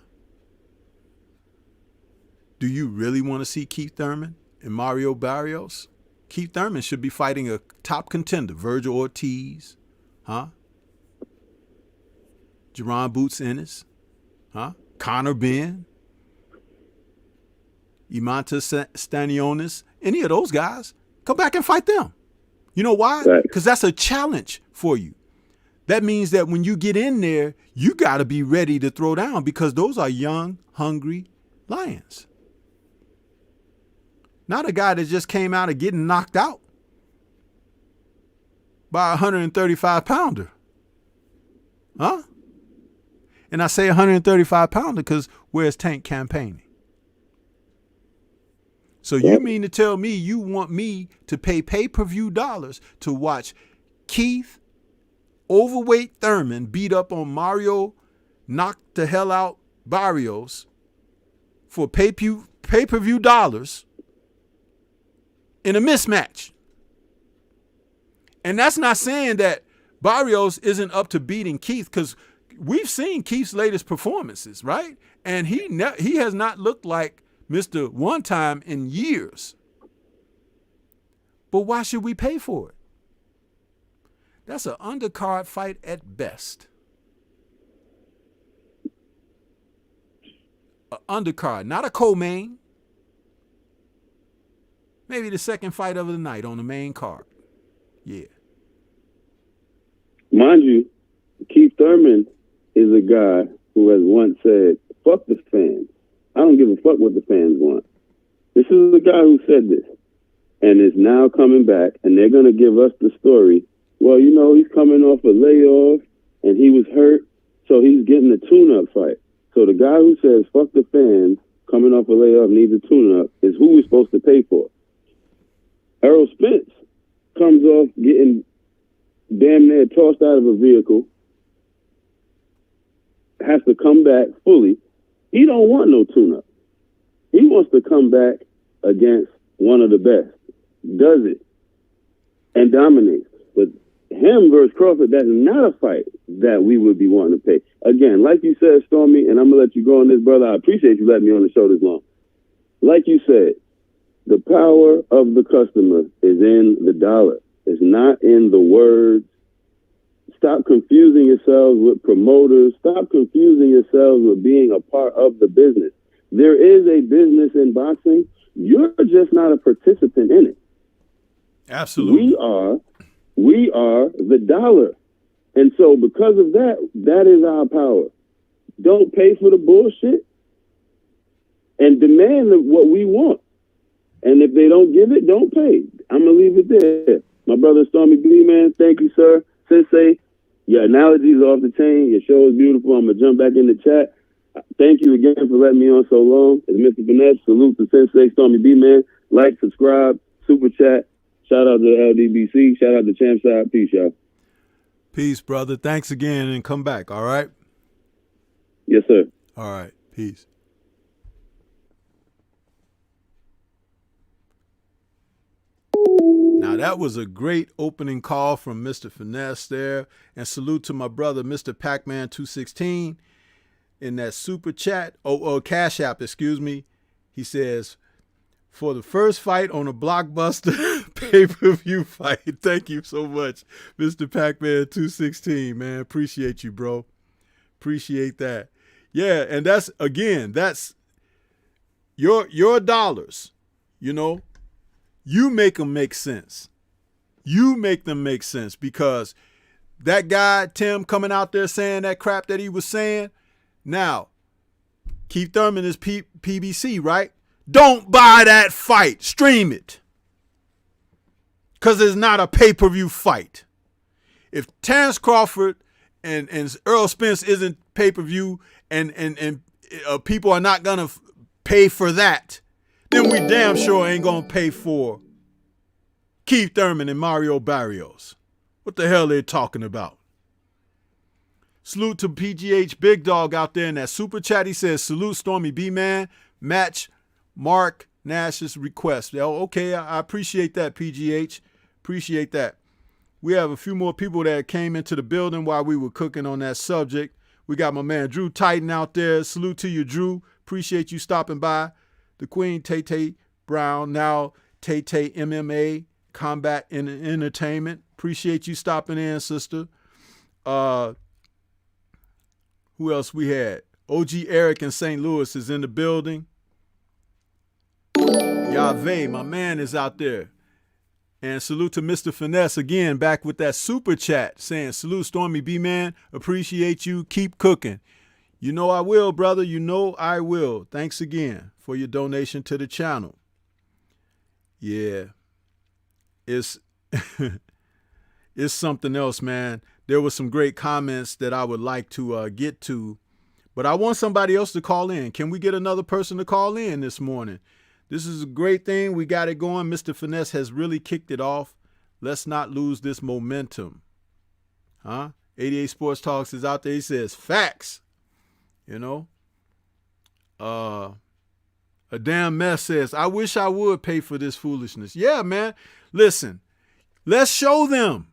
Do you really want to see Keith Thurman and Mario Barrios? Keith Thurman should be fighting a top contender, Virgil Ortiz, huh? Jerron Boots Ennis, huh? Conor Benn, Imantas Stanionis, any of those guys, come back and fight them. You know why? Because that's a challenge for you. That means that when you get in there, you got to be ready to throw down because those are young, hungry lions. Not a guy that just came out of getting knocked out by a 135-pounder. Huh? And I say 135-pounder because where's Tank campaigning? So you mean to tell me you want me to pay pay-per-view dollars to watch Keith overweight Thurman beat up on Mario knock the hell out Barrios for pay-per-view dollars in a mismatch? And that's not saying that Barrios isn't up to beating Keith, because we've seen Keith's latest performances, right? And he has not looked like Mr. One Time in years. But why should we pay for it? That's an undercard fight at best. An undercard, not a co-main. Maybe the second fight of the night on the main card. Yeah. Mind you, Keith Thurman is a guy who has once said, fuck the fans. I don't give a fuck what the fans want. This is the guy who said this and is now coming back, and they're going to give us the story. Well, you know, he's coming off a layoff and he was hurt, so he's getting a tune-up fight. So the guy who says, fuck the fans, coming off a layoff, needs a tune-up, is who we're supposed to pay for. Errol Spence comes off getting damn near tossed out of a vehicle, has to come back fully. He don't want no tune-up. He wants to come back against one of the best, does it, and dominates. But him versus Crawford, that's not a fight that we would be wanting to pay. Again, like you said, Stormy, and I'm going to let you go on this, brother. I appreciate you letting me on the show this long. Like you said, the power of the customer is in the dollar. It's not in the words. Stop confusing yourselves with promoters. Stop confusing yourselves with being a part of the business. There is a business in boxing. You're just not a participant in it. Absolutely. We are the dollar. And so because of that, that is our power. Don't pay for the bullshit and demand what we want. And if they don't give it, don't pay. I'm going to leave it there. My brother Stormybman, thank you, sir. Sensei, your analogies are off the chain. Your show is beautiful. I'm going to jump back in the chat. Thank you again for letting me on so long. It's Mr. Finesse. Salute to Sensei, Stormybman. Like, subscribe, super chat. Shout out to LDBC. Shout out to Champside. Peace, y'all. Peace, brother. Thanks again, and come back, all right? Yes, sir. All right. Peace. That was a great opening call from Mr. Finesse there. And salute to my brother, Mr. Pac-Man 216 in that super chat. Cash App, excuse me. He says, for the first fight on a blockbuster pay-per-view fight. Thank you so much, Mr. Pac-Man 216, man. Appreciate you, bro. Appreciate that. Yeah, and that's your dollars. You know, you make them make sense. You make them make sense, because that guy, Tim, coming out there saying that crap that he was saying. Now, Keith Thurman is PBC, right? Don't buy that fight. Stream it. Because it's not a pay-per-view fight. If Terrence Crawford and Earl Spence isn't pay-per-view and people are not going to pay for that, then we damn sure ain't going to pay for Keith Thurman and Mario Barrios. What the hell they talking about? Salute to PGH Big Dog out there in that super chat. He says, salute Stormybman. Match Mark Nash's request. Okay, I appreciate that, PGH. Appreciate that. We have a few more people that came into the building while we were cooking on that subject. We got my man Drew Titan out there. Salute to you, Drew. Appreciate you stopping by. The Queen, Tay Brown, now Tay MMA, Combat Entertainment. Appreciate you stopping in, sister. Who else we had? OG Eric in St. Louis is in the building. Yave, my man, is out there. And salute to Mr. Finesse again, back with that super chat saying, salute Stormybman. Appreciate you. Keep cooking. You know I will, brother. You know I will. Thanks again for your donation to the channel. Yeah. It's it's something else, man. There were some great comments that I would like to get to, but I want somebody else to call in. Can we get another person to call in this morning? This is a great thing. We got it going. Mr. Finesse has really kicked it off. Let's not lose this momentum. 88 Sports Talks is out there. He says, facts. You know? A damn mess says, I wish I would pay for this foolishness. Yeah, man. Listen, let's show them.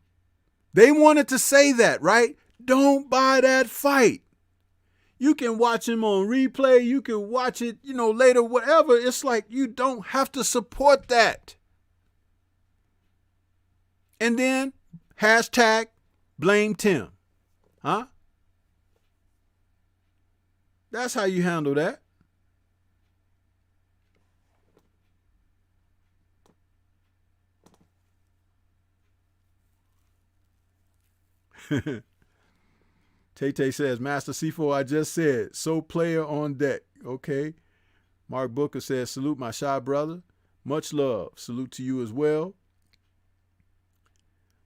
They wanted to say that, right? Don't buy that fight. You can watch him on replay. You can watch it, later, whatever. It's like you don't have to support that. And then hashtag blame Tim. Huh? That's how you handle that. Tay says, Master C4, I just said, so player on deck. Okay. Mark Booker says, salute my shy brother. Much love. Salute to you as well.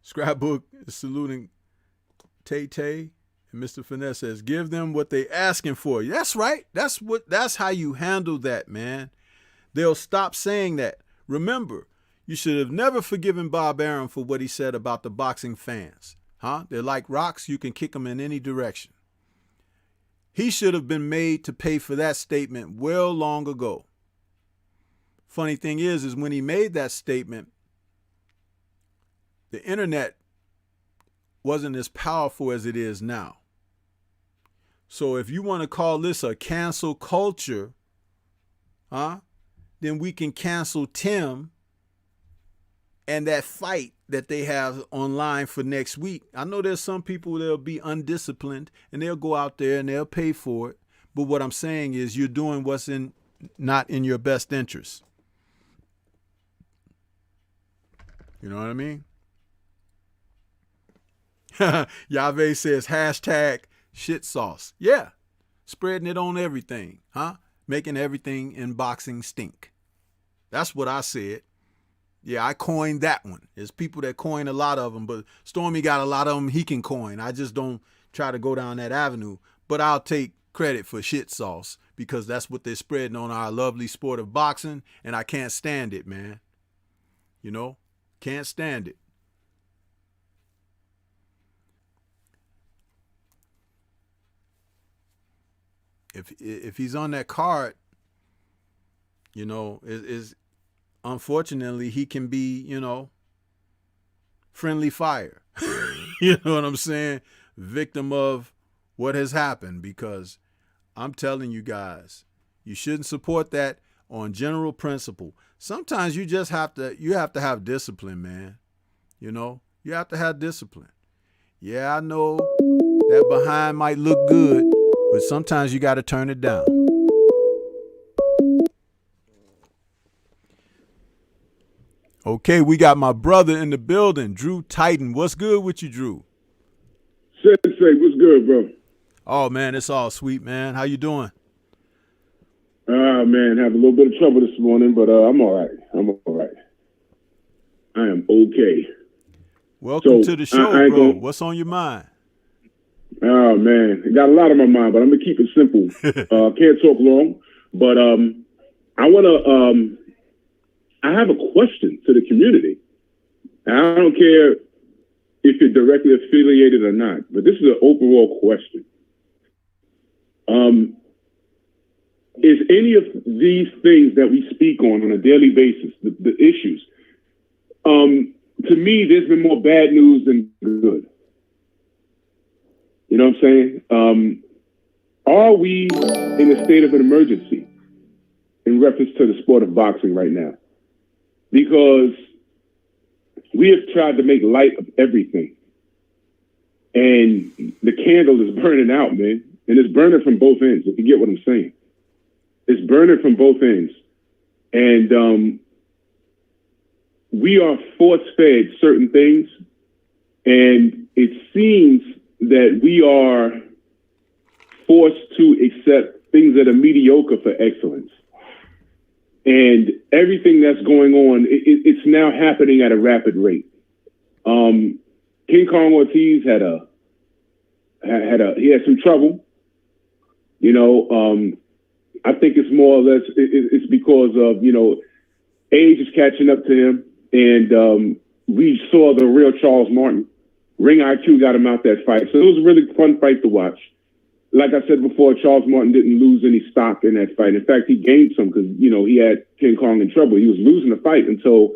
Scrapbook is saluting Tay. And Mr. Finesse says, give them what they asking for. That's right. That's how you handle that, man. They'll stop saying that. Remember, you should have never forgiven Bob Arum for what he said about the boxing fans. They're like rocks. You can kick them in any direction. He should have been made to pay for that statement well long ago. Funny thing is when he made that statement, the internet wasn't as powerful as it is now. So if you want to call this a cancel culture, then we can cancel Tim and that fight that they have online for next week. I know there's some people that'll be undisciplined and they'll go out there and they'll pay for it. But what I'm saying is you're doing what's not in your best interest. You know what I mean? Yave says hashtag shit sauce. Yeah. Spreading it on everything. Making everything in boxing stink. That's what I said. Yeah, I coined that one. There's people that coin a lot of them, but Stormy got a lot of them he can coin. I just don't try to go down that avenue. But I'll take credit for shit sauce because that's what they're spreading on our lovely sport of boxing, and I can't stand it, man. Can't stand it. If he's on that card, is unfortunately, he can be, friendly fire. You know what I'm saying? Victim of what has happened, because I'm telling you guys, you shouldn't support that on general principle. Sometimes you just have to have discipline, man. You know, you have to have discipline. Yeah, I know that behind might look good, but sometimes you got to turn it down. Okay, we got my brother in the building, Drew Titan. What's good with you, Drew? Sensei, what's good, bro? Oh, man, it's all sweet, man. How you doing? Man, have a little bit of trouble this morning, but I'm all right. I am okay. Welcome to the show, bro. What's on your mind? Oh, man, I got a lot on my mind, but I'm going to keep it simple. Can't talk long, but I want to I have a question to the community. And I don't care if you're directly affiliated or not, but this is an overall question. Is any of these things that we speak on a daily basis, the issues, to me, there's been more bad news than good. You know what I'm saying? Are we in a state of an emergency in reference to the sport of boxing right now? Because we have tried to make light of everything. And the candle is burning out, man. And it's burning from both ends, if you get what I'm saying. It's burning from both ends. And we are force-fed certain things. And it seems that we are forced to accept things that are mediocre for excellence. And everything that's going on, it's now happening at a rapid rate. King Kong Ortiz had some trouble. You know, I think it's more or less it's because of, you know, age is catching up to him, and we saw the real Charles Martin. Ring IQ got him out that fight, so it was a really fun fight to watch. Like I said before, Charles Martin didn't lose any stock in that fight. In fact, he gained some because, you know, he had King Kong in trouble. He was losing the fight until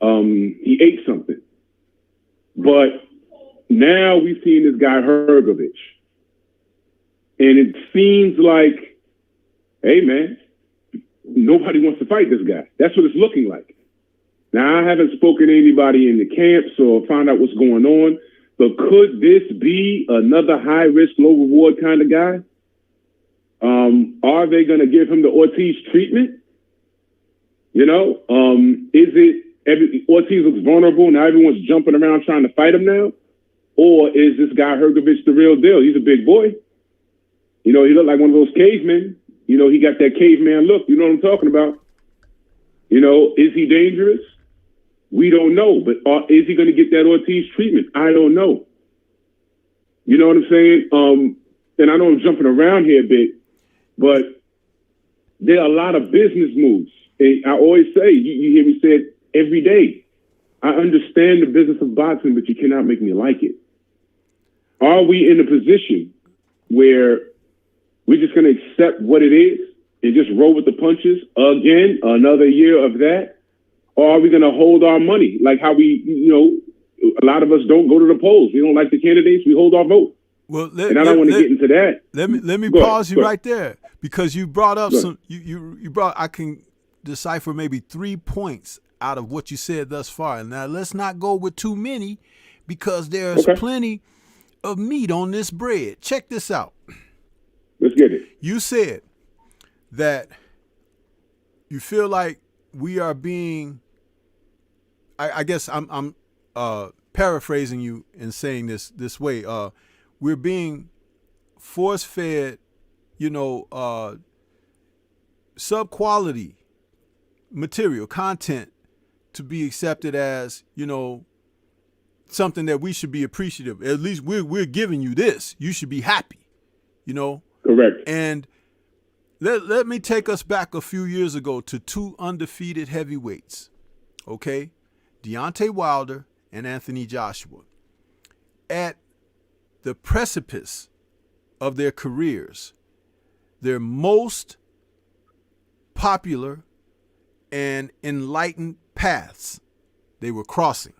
he ate something. But now we've seen this guy, Hergovich. And it seems like, hey, man, nobody wants to fight this guy. That's what it's looking like. Now, I haven't spoken to anybody in the camps or found out what's going on. But could this be another high-risk, low-reward kind of guy? Are they going to give him the Ortiz treatment? You know, is it Ortiz looks vulnerable, now everyone's jumping around trying to fight him now? Or is this guy Hergovich the real deal? He's a big boy. You know, he looked like one of those cavemen. You know, he got that caveman look. You know what I'm talking about? You know, is he dangerous? We don't know, but is he going to get that Ortiz treatment? I don't know. You know what I'm saying? And I know I'm jumping around here a bit, but there are a lot of business moves. And I always say, you hear me say it every day. I understand the business of boxing, but you cannot make me like it. Are we in a position where we're just going to accept what it is and just roll with the punches again, another year of that? Or are we going to hold our money like how we, you know, a lot of us don't go to the polls. We don't like the candidates. We hold our vote. Well, and I don't want to get into that. Let me pause you right there, because you brought up some. You brought. I can decipher maybe 3 points out of what you said thus far. Now let's not go with too many, because there's plenty of meat on this bread. Check this out. Let's get it. You said that you feel like we are being. I guess I'm paraphrasing you and saying this way. We're being force-fed, you know, sub-quality material, content to be accepted as, you know, something that we should be appreciative. At least we're giving you this. You should be happy, you know? Correct. And let me take us back a few years ago to 2 undefeated heavyweights, okay? Deontay Wilder and Anthony Joshua. At the precipice of their careers, their most popular and enlightened paths they were crossing.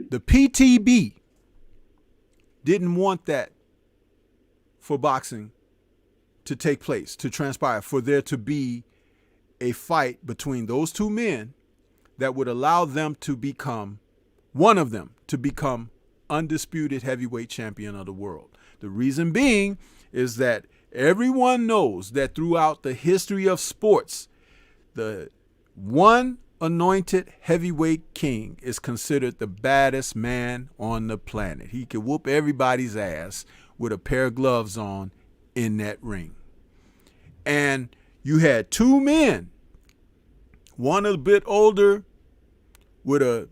The PTB didn't want that for boxing to take place, to transpire, for there to be a fight between those two men that would allow them to become, one of them, to become undisputed heavyweight champion of the world. The reason being is that everyone knows that throughout the history of sports, the one anointed heavyweight king is considered the baddest man on the planet. He could whoop everybody's ass with a pair of gloves on in that ring. And you had two men, one a bit older with a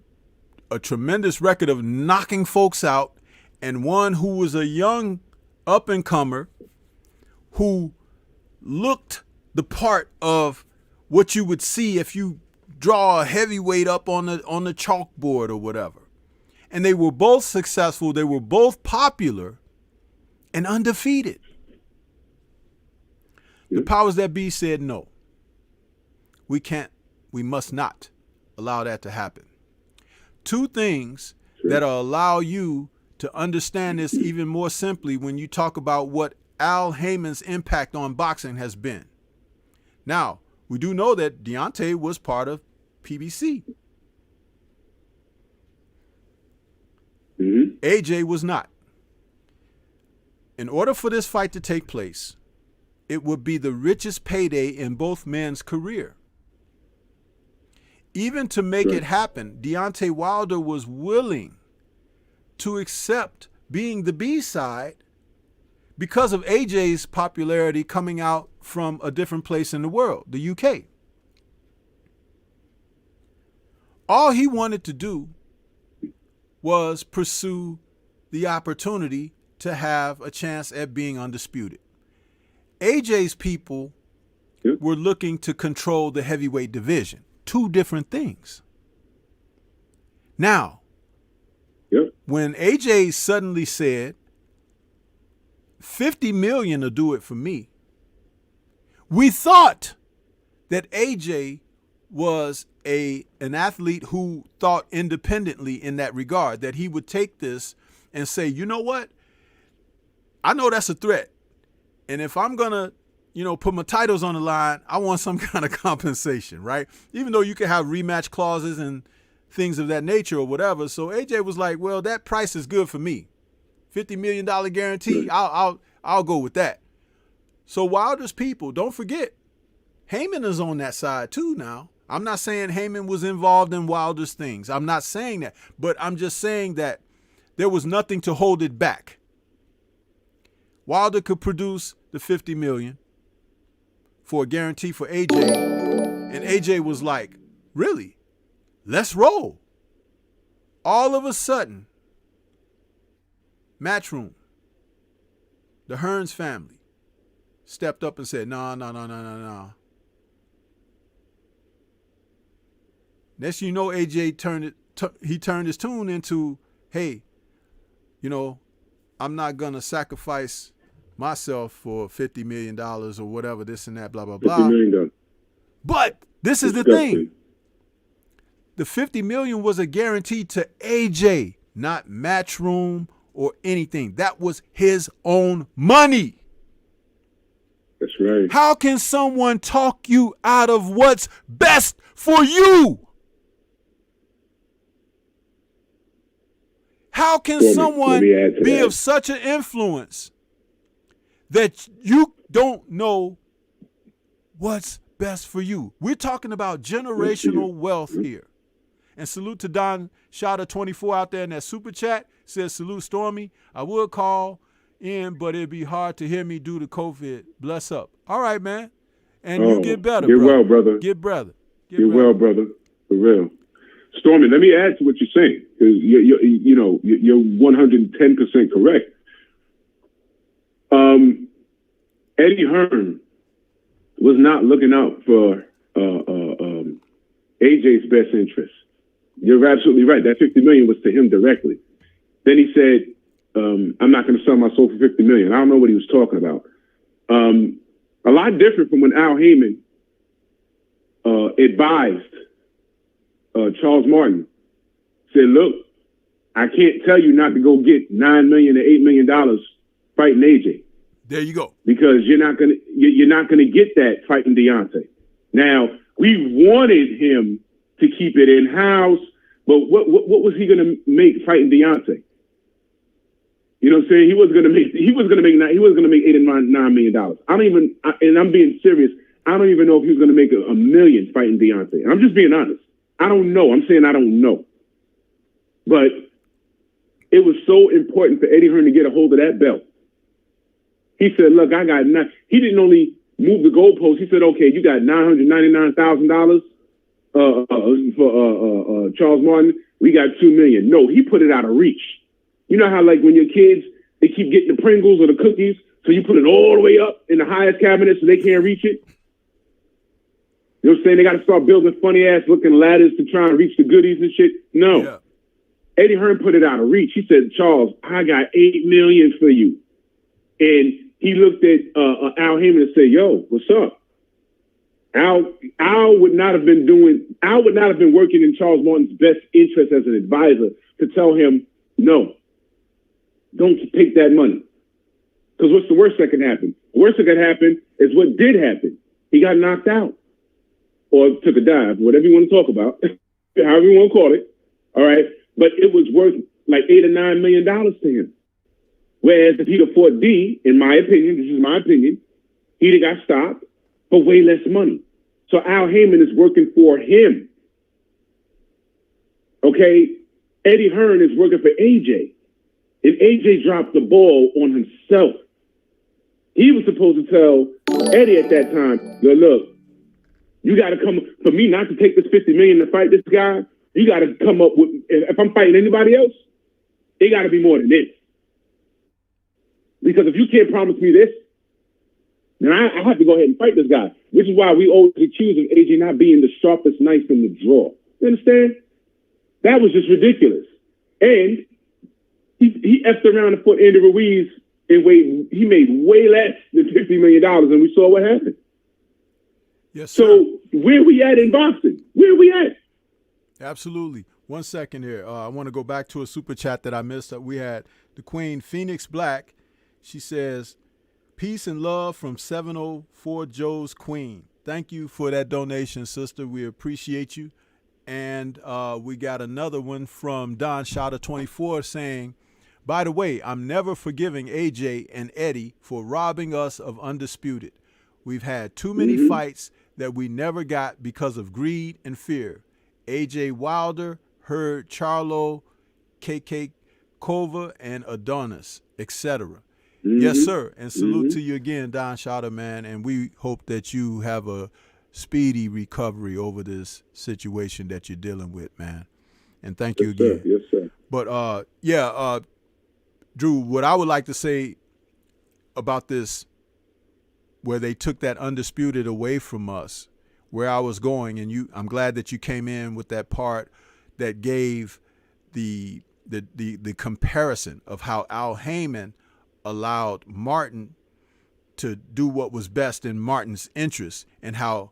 tremendous record of knocking folks out, and one who was a young up-and-comer who looked the part of what you would see if you draw a heavyweight up on the chalkboard or whatever. And they were both successful. They were both popular and undefeated. The powers that be said, no, we must not allow that to happen. Two things that'll allow you to understand this even more simply when you talk about what Al Heyman's impact on boxing has been. Now, we do know that Deontay was part of PBC. Mm-hmm. AJ was not. In order for this fight to take place, it would be the richest payday in both men's career. Even to make it happen, Deontay Wilder was willing to accept being the B-side because of AJ's popularity coming out from a different place in the world, the UK. All he wanted to do was pursue the opportunity to have a chance at being undisputed. AJ's people were looking to control the heavyweight division. Two different things. Now, when AJ suddenly said, 50 million will do it for me, we thought that AJ was an athlete who thought independently in that regard, that he would take this and say, you know what? I know that's a threat. And if I'm going to, put my titles on the line, I want some kind of compensation, right? Even though you can have rematch clauses and things of that nature or whatever. So AJ was like, well, that price is good for me. $50 million guarantee, I'll go with that. So Wilder's people, don't forget, Heyman is on that side too now. I'm not saying Heyman was involved in Wilder's things. I'm not saying that. But I'm just saying that there was nothing to hold it back. Wilder could produce the $50 million for a guarantee for AJ. And AJ was like, really? Let's roll. All of a sudden, Matchroom, the Hearns family, stepped up and said, no. Next you know, AJ turned his tune into, hey, I'm not going to sacrifice myself for $50 million or whatever, this and that, blah, blah, blah. $50 million. But this is the thing. The $50 million was a guarantee to AJ, not Matchroom or anything. That was his own money. That's right. How can someone talk you out of what's best for you? How can someone be of such an influence that you don't know what's best for you? We're talking about generational wealth here. And salute to Don Shada24 out there in that super chat. Says, salute Stormy. I would call in, but it'd be hard to hear me due to COVID. Bless up. All right, man. And you get better, get well, brother. Get better. Get well, brother. For real. Stormy, let me add to what you're saying, because you're 110% correct. Eddie Hearn was not looking out for AJ's best interest. You're absolutely right. That $50 million was to him directly. Then he said, I'm not going to sell my soul for $50 million. I don't know what he was talking about. A lot different from when Al Heyman advised Charles Martin. Said, look, I can't tell you not to go get $9 million to $8 million fighting AJ. There you go. Because you're not gonna get that fighting Deontay. Now, we wanted him to keep it in house, but what was he gonna make fighting Deontay? You know what I'm saying? He was gonna make $8 and $9 million. And I'm being serious. I don't even know if he was gonna make a million fighting Deontay. And I'm just being honest. I don't know. I'm saying I don't know. But it was so important for Eddie Hearn to get a hold of that belt. He said, look, I got nothing. He didn't only move the goalpost. He said, okay, you got $999,000 for Charles Martin. We got $2 million. No, he put it out of reach. You know how, like, when your kids, they keep getting the Pringles or the cookies, so you put it all the way up in the highest cabinet so they can't reach it? You know what I'm saying? They got to start building funny-ass looking ladders to try and reach the goodies and shit. No. Yeah. Eddie Hearn put it out of reach. He said, Charles, I got $8 million for you. And he looked at Al Heyman and said, yo, what's up? Al would not have been working in Charles Martin's best interest as an advisor to tell him, no, don't take that money. Because what's the worst that can happen? The worst that can happen is what did happen. He got knocked out or took a dive, whatever you want to talk about, however you want to call it. All right. But it was worth like $8 or $9 million to him. Whereas if he'd have fought D, in my opinion, this is my opinion, he'd have got stopped for way less money. So Al Heyman is working for him. Okay? Eddie Hearn is working for AJ. And AJ dropped the ball on himself. He was supposed to tell Eddie at that time, yo, look, you got to come, for me not to take this $50 million to fight this guy, you got to come up with, if I'm fighting anybody else, it got to be more than this. Because if you can't promise me this, then I have to go ahead and fight this guy, which is why we always accuse of AJ not being the sharpest knife in the drawer. You understand? That was just ridiculous. And he effed around and fought Andy Ruiz and he made way less than $50 million, and we saw what happened. Yes, sir. So where we at in boxing? Where we at? Absolutely. 1 second here. I want to go back to a super chat that I missed. We had the Queen Phoenix Black. She says, peace and love from 704 Joe's Queen. Thank you for that donation, sister. We appreciate you. And we got another one from Don Shotter 24 saying, by the way, I'm never forgiving AJ and Eddie for robbing us of Undisputed. We've had too many fights that we never got because of greed and fear. AJ Wilder, Herd Charlo, KK Kova, and Adonis, etc. Yes, sir. And salute to you again, Don Shotter, man. And we hope that you have a speedy recovery over this situation that you're dealing with, man. And thank you again. Yes, sir. But, Drew, what I would like to say about this, where they took that Undisputed away from us, where I was going, and I'm glad that you came in with that part that gave the comparison of how Al Heyman allowed Martin to do what was best in Martin's interest, and how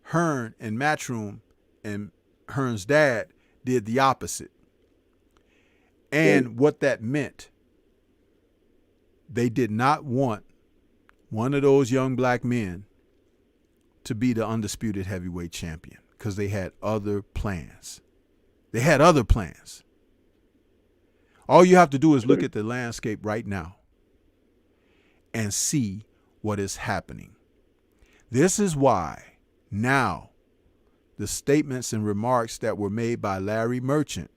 Hearn and Matchroom and Hearn's dad did the opposite. And what that meant, they did not want one of those young black men to be the undisputed heavyweight champion because they had other plans. They had other plans. All you have to do is look at the landscape right now and see what is happening. This is why now the statements and remarks that were made by Larry Merchant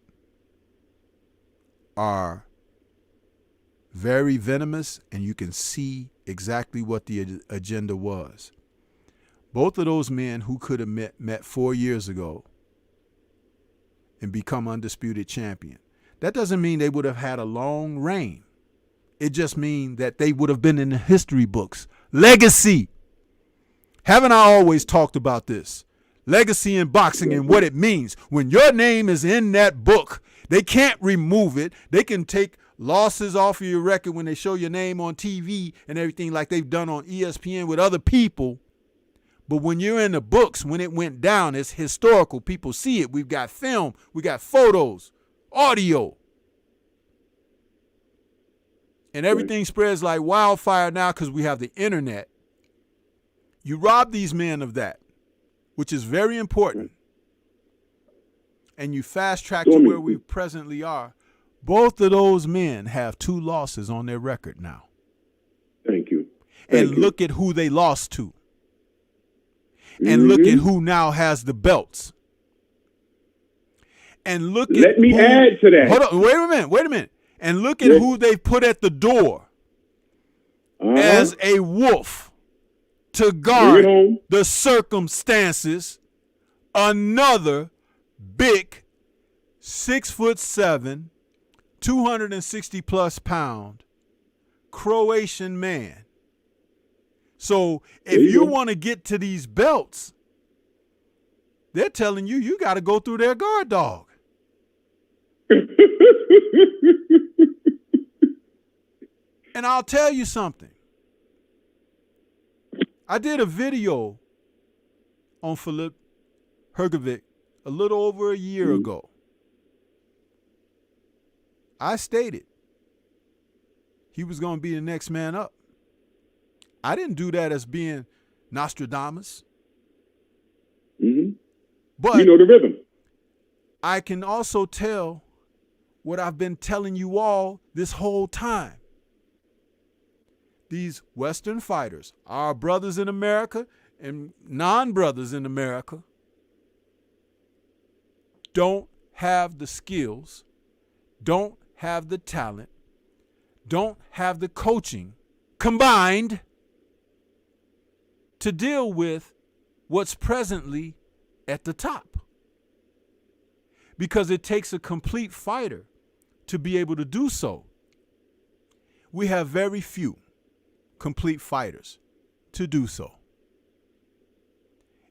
are very venomous, and you can see exactly what the agenda was. Both of those men who could have met 4 years ago and become undisputed champion. That doesn't mean they would have had a long reign. It just means that they would have been in the history books. Legacy. Haven't I always talked about this? Legacy in boxing and what it means. When your name is in that book, they can't remove it. They can take losses off of your record when they show your name on TV and everything like they've done on ESPN with other people. But when you're in the books, when it went down, it's historical. People see it. We've got film. We got photos, audio. And everything spreads like wildfire now because we have the internet. You rob these men of that, which is very important. And you fast track to where we presently are. Both of those men have 2 losses on their record now. Thank you. And look at who they lost to. And look at who now has the belts. And look at Let me add to that. Hold on, wait a minute. And look at who they put at the door as a wolf to guard the circumstances. Another big 6'7", 260 plus pound Croatian man. So if you want to get to these belts, they're telling you, you got to go through their guard dog. And I'll tell you something. I did a video on Filip Hrgović a little over a year ago. I stated he was going to be the next man up. I didn't do that as being Nostradamus. But you know the rhythm. I can also tell what I've been telling you all this whole time. These Western fighters, our brothers in America and non-brothers in America, don't have the skills, don't have the talent, don't have the coaching combined to deal with what's presently at the top. Because it takes a complete fighter to be able to do so. We have very few complete fighters to do so.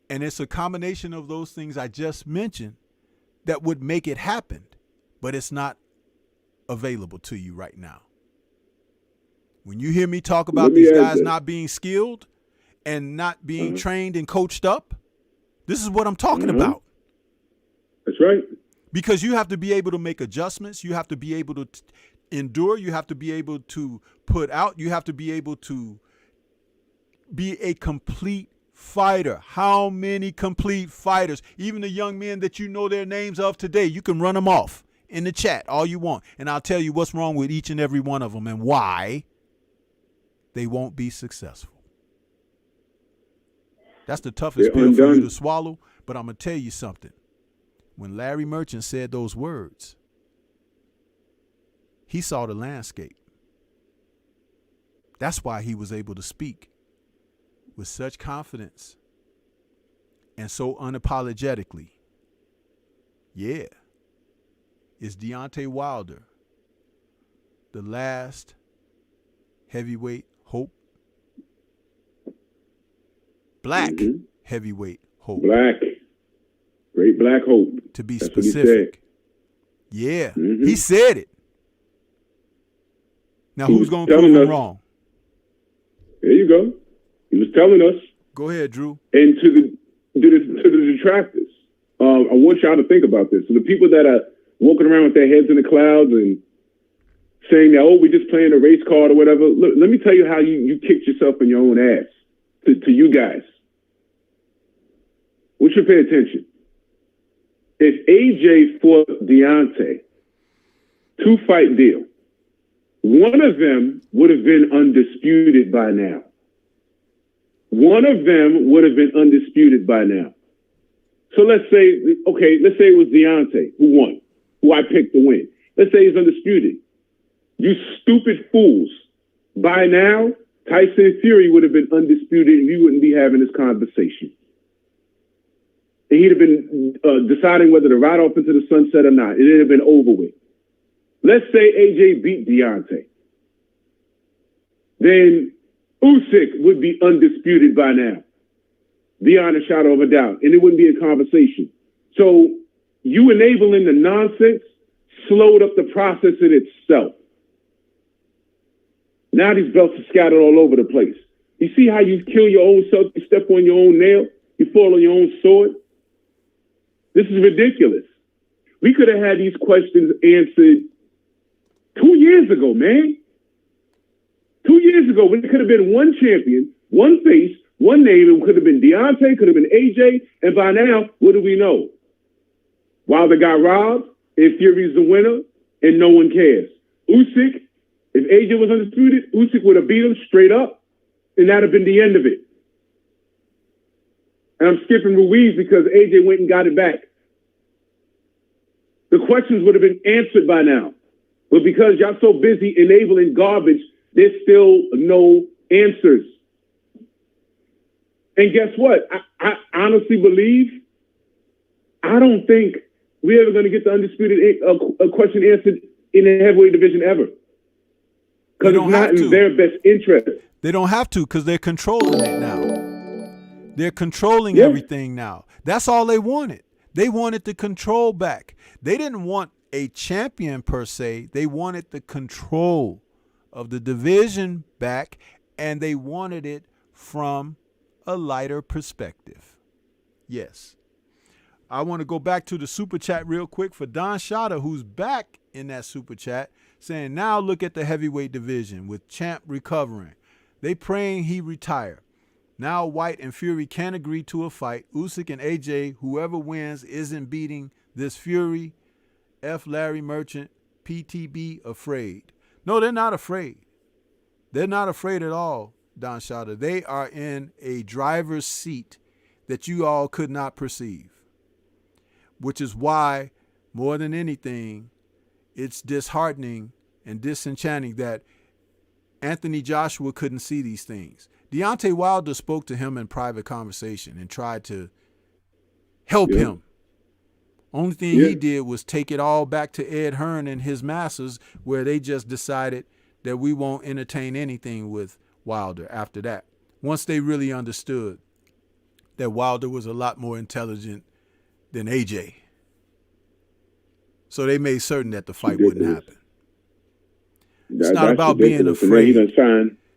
And it's a combination of those things I just mentioned that would make it happen, but it's not available to you right now. When you hear me talk about these guys not being skilled and not being trained and coached up, this is what I'm talking about. That's right. Because you have to be able to make adjustments. You have to be able to endure. You have to be able to put out. You have to be able to be a complete fighter. How many complete fighters? Even the young men that you know their names of today, you can run them off in the chat all you want. And I'll tell you what's wrong with each and every one of them and why they won't be successful. That's the toughest pill for you to swallow. But I'm going to tell you something. When Larry Merchant said those words, he saw the landscape. That's why he was able to speak with such confidence and so unapologetically. Yeah. Is Deontay Wilder the last heavyweight hope? Black heavyweight hope. Black. Great black hope. To be specific. Yeah. He said it. Now who's going to prove him wrong? There you go. He was telling us. Go ahead, Drew. And to the detractors, I want y'all to think about this. So the people that are walking around with their heads in the clouds and saying that, oh, we're just playing a race card or whatever. Look, let me tell you how you kicked yourself in your own ass. To you guys. We should pay attention. If AJ fought Deontay, 2-fight deal, one of them would have been undisputed by now. One of them would have been undisputed by now. So let's say it was Deontay who won, who I picked to win. Let's say he's undisputed. You stupid fools. By now, Tyson Fury would have been undisputed and we wouldn't be having this conversation. And he'd have been deciding whether to ride off into the sunset or not. It'd have been over with. Let's say AJ beat Deontay. Then Usyk would be undisputed by now. Beyond a shadow of a doubt. And it wouldn't be a conversation. So you enabling the nonsense slowed up the process in itself. Now these belts are scattered all over the place. You see how you kill your own self, you step on your own nail, you fall on your own sword? This is ridiculous. We could have had these questions answered 2 years ago, man. 2 years ago, when it could have been one champion, one face, one name, it could have been Deontay, could have been AJ, and by now, what do we know? Wilder got robbed, and Fury's the winner, and no one cares. Usyk, if AJ was undisputed, Usyk would have beat him straight up, and that'd have been the end of it. And I'm skipping Ruiz because AJ went and got it back. The questions would have been answered by now. But because y'all so busy enabling garbage, there's still no answers. And guess what? I honestly believe, I don't think we're ever going to get the undisputed a question answered in the heavyweight division ever. Because it's not in their best interest. They don't have to because they're controlling it now. They're controlling everything now. That's all they wanted. They wanted the control back. They didn't want a champion per se. They wanted the control of the division back, and they wanted it from a lighter perspective. Yes. I want to go back to the super chat real quick for Don Shada, who's back in that super chat, saying, now look at the heavyweight division with Champ recovering. They praying he retire. Now White and Fury can't agree to a fight. Usyk and AJ, whoever wins isn't beating this Fury. F. Larry Merchant, PTB afraid. No, they're not afraid. They're not afraid at all, Don Shada. They are in a driver's seat that you all could not perceive, which is why, more than anything, it's disheartening and disenchanting that Anthony Joshua couldn't see these things. Deontay Wilder spoke to him in private conversation and tried to help him. Only thing he did was take it all back to Ed Hearn and his masters, where they just decided that we won't entertain anything with Wilder after that. Once they really understood that Wilder was a lot more intelligent than AJ. So they made certain that the fight wouldn't happen. It's not about being afraid.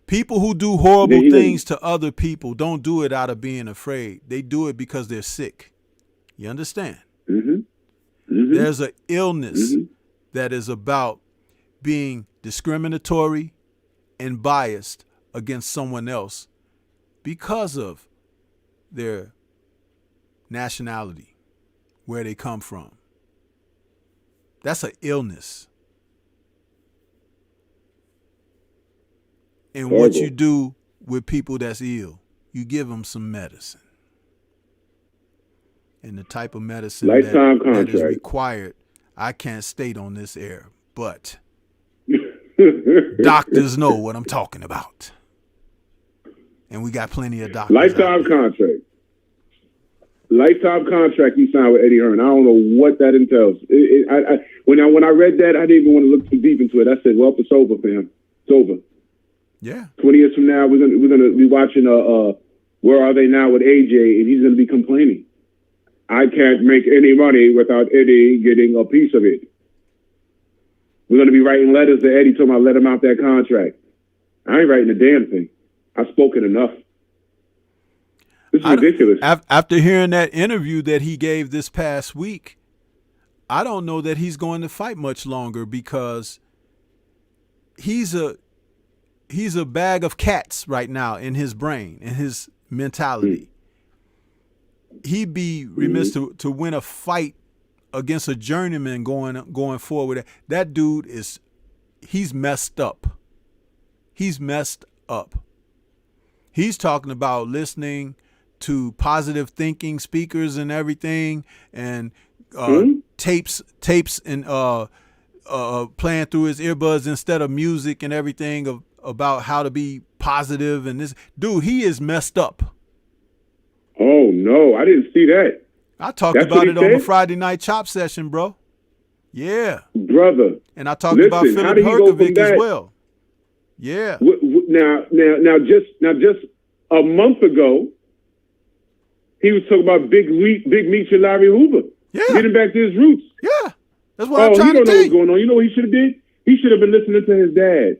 People who do horrible things to other people don't do it out of being afraid. They do it because they're sick. You understand? There's an illness that is about being discriminatory and biased against someone else because of their nationality, where they come from. That's an illness. And what you do with people that's ill, you give them some medicine. And the type of medicine that is required, I can't state on this air, but doctors know what I'm talking about. And we got plenty of doctors. Lifetime contract. Lifetime contract he signed with Eddie Hearn. I don't know what that entails. When I read that, I didn't even want to look too deep into it. I said, well, it's over, fam. It's over. Yeah. 20 years from now, we're gonna be watching Where Are They Now with AJ, and he's gonna be complaining. I can't make any money without Eddie getting a piece of it. We're gonna be writing letters to Eddie talking about let him out that contract. I ain't writing a damn thing. I've spoken enough. This is ridiculous. After hearing that interview that he gave this past week, I don't know that he's going to fight much longer because he's a bag of cats right now in his brain, in his mentality. He'd be remiss to win a fight against a journeyman going forward. That dude he's messed up. He's messed up. He's talking about listening to positive thinking speakers and everything, and tapes and playing through his earbuds instead of music and everything about how to be positive. And this dude, he is messed up. Oh no, I didn't see that. I talked about it on the Friday night chop session, bro. Yeah, brother. And I talked about Philip Herkovic as well. Yeah. Now, just a month ago, he was talking about Big Meech and Larry Hoover. Yeah. Getting back to his roots. Yeah. That's what I'm trying to tell you. He don't know what's going on. You know what he should have did? He should have been listening to his dad.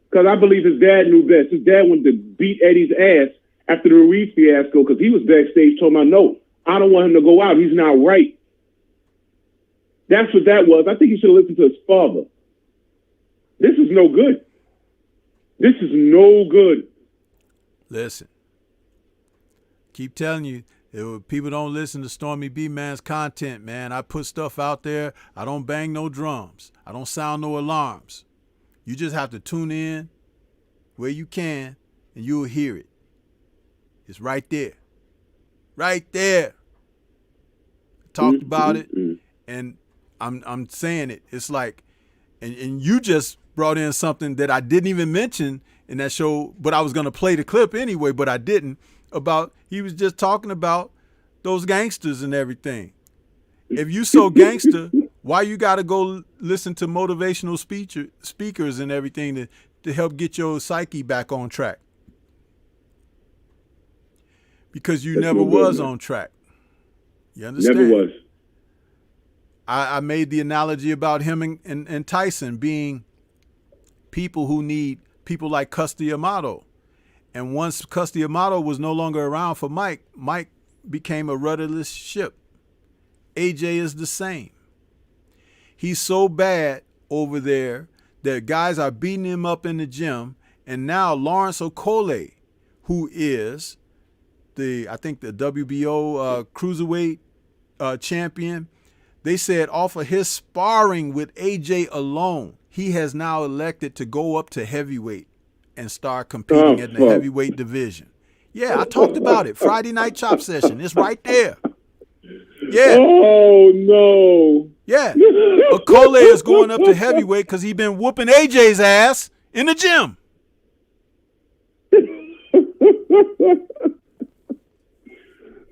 Because I believe his dad knew best. His dad wanted to beat Eddie's ass after the Ruiz fiasco because he was backstage told him, no, I don't want him to go out. He's not right. That's what that was. I think he should have listened to his father. This is no good. This is no good. Listen, keep telling you, people don't listen to Stormybman's content, man. I put stuff out there. I don't bang no drums. I don't sound no alarms. You just have to tune in where you can, and you'll hear it. It's right there. Right there. Talked about it, and I'm saying it. It's like, and you just brought in something that I didn't even mention in that show, but I was going to play the clip anyway, but I didn't. About, he was just talking about those gangsters and everything. If you so gangster, why you got to go listen to motivational speakers and everything to help get your psyche back on track? Because you never was on track. You understand? Never was. I made the analogy about him and Tyson being people who need people like Custody Amato. And once Custody Amato was no longer around for Mike became a rudderless ship. AJ is the same. He's so bad over there that guys are beating him up in the gym. And now Lawrence Okolie, who is I think the WBO cruiserweight champion, they said off of his sparring with AJ alone, he has now elected to go up to heavyweight and start competing in the heavyweight division. Yeah, I talked about it. Friday night chop session. It's right there. Yeah. Oh, no. Yeah. Okolie is going up to heavyweight because he's been whooping AJ's ass in the gym.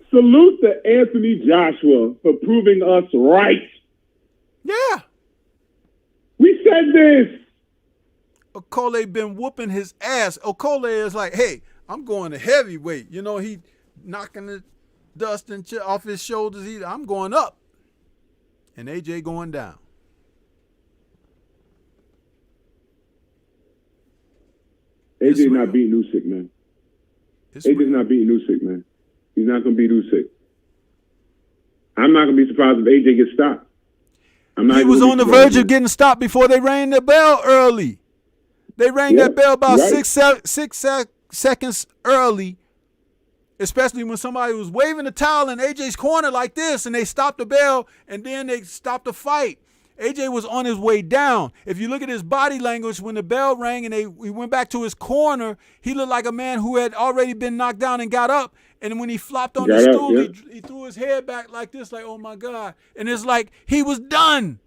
Salute to Anthony Joshua for proving us right. Yeah. We said this. Okolie been whooping his ass. Okolie is like, hey, I'm going to heavyweight. You know, he knocking the dust off his shoulders. I'm going up. And AJ going down. AJ not beating Usyk, man. AJ's not beating Usyk, man. He's not going to beat Usyk. I'm not going to be surprised if AJ gets stopped. He was on the verge of getting stopped before they rang the bell early. They rang that bell about 6 seconds early, especially when somebody was waving the towel in AJ's corner like this, and they stopped the bell, and then they stopped the fight. AJ was on his way down. If you look at his body language when the bell rang and he went back to his corner, he looked like a man who had already been knocked down and got up. And when he flopped on the stool, he threw his head back like this, like, oh, my God. And it's like he was done.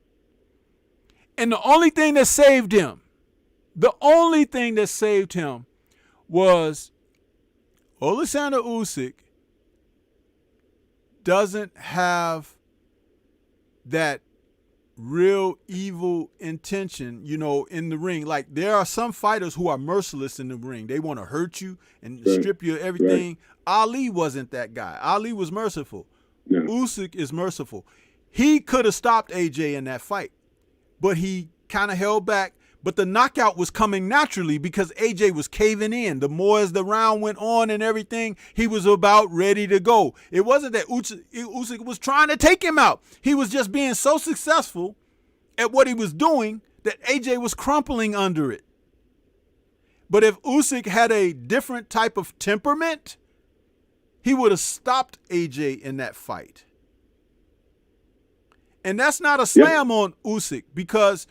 And the only thing that saved him was Alexander Usyk doesn't have that real evil intention, you know, in the ring. Like, there are some fighters who are merciless in the ring. They want to hurt you and strip you of everything. Right. Ali wasn't that guy. Ali was merciful. Yeah. Usyk is merciful. He could have stopped AJ in that fight, but he kind of held back. But the knockout was coming naturally because AJ was caving in. The more as the round went on and everything, he was about ready to go. It wasn't that Usyk was trying to take him out. He was just being so successful at what he was doing that AJ was crumpling under it. But if Usyk had a different type of temperament, he would have stopped AJ in that fight. And that's not a slam on Usyk, because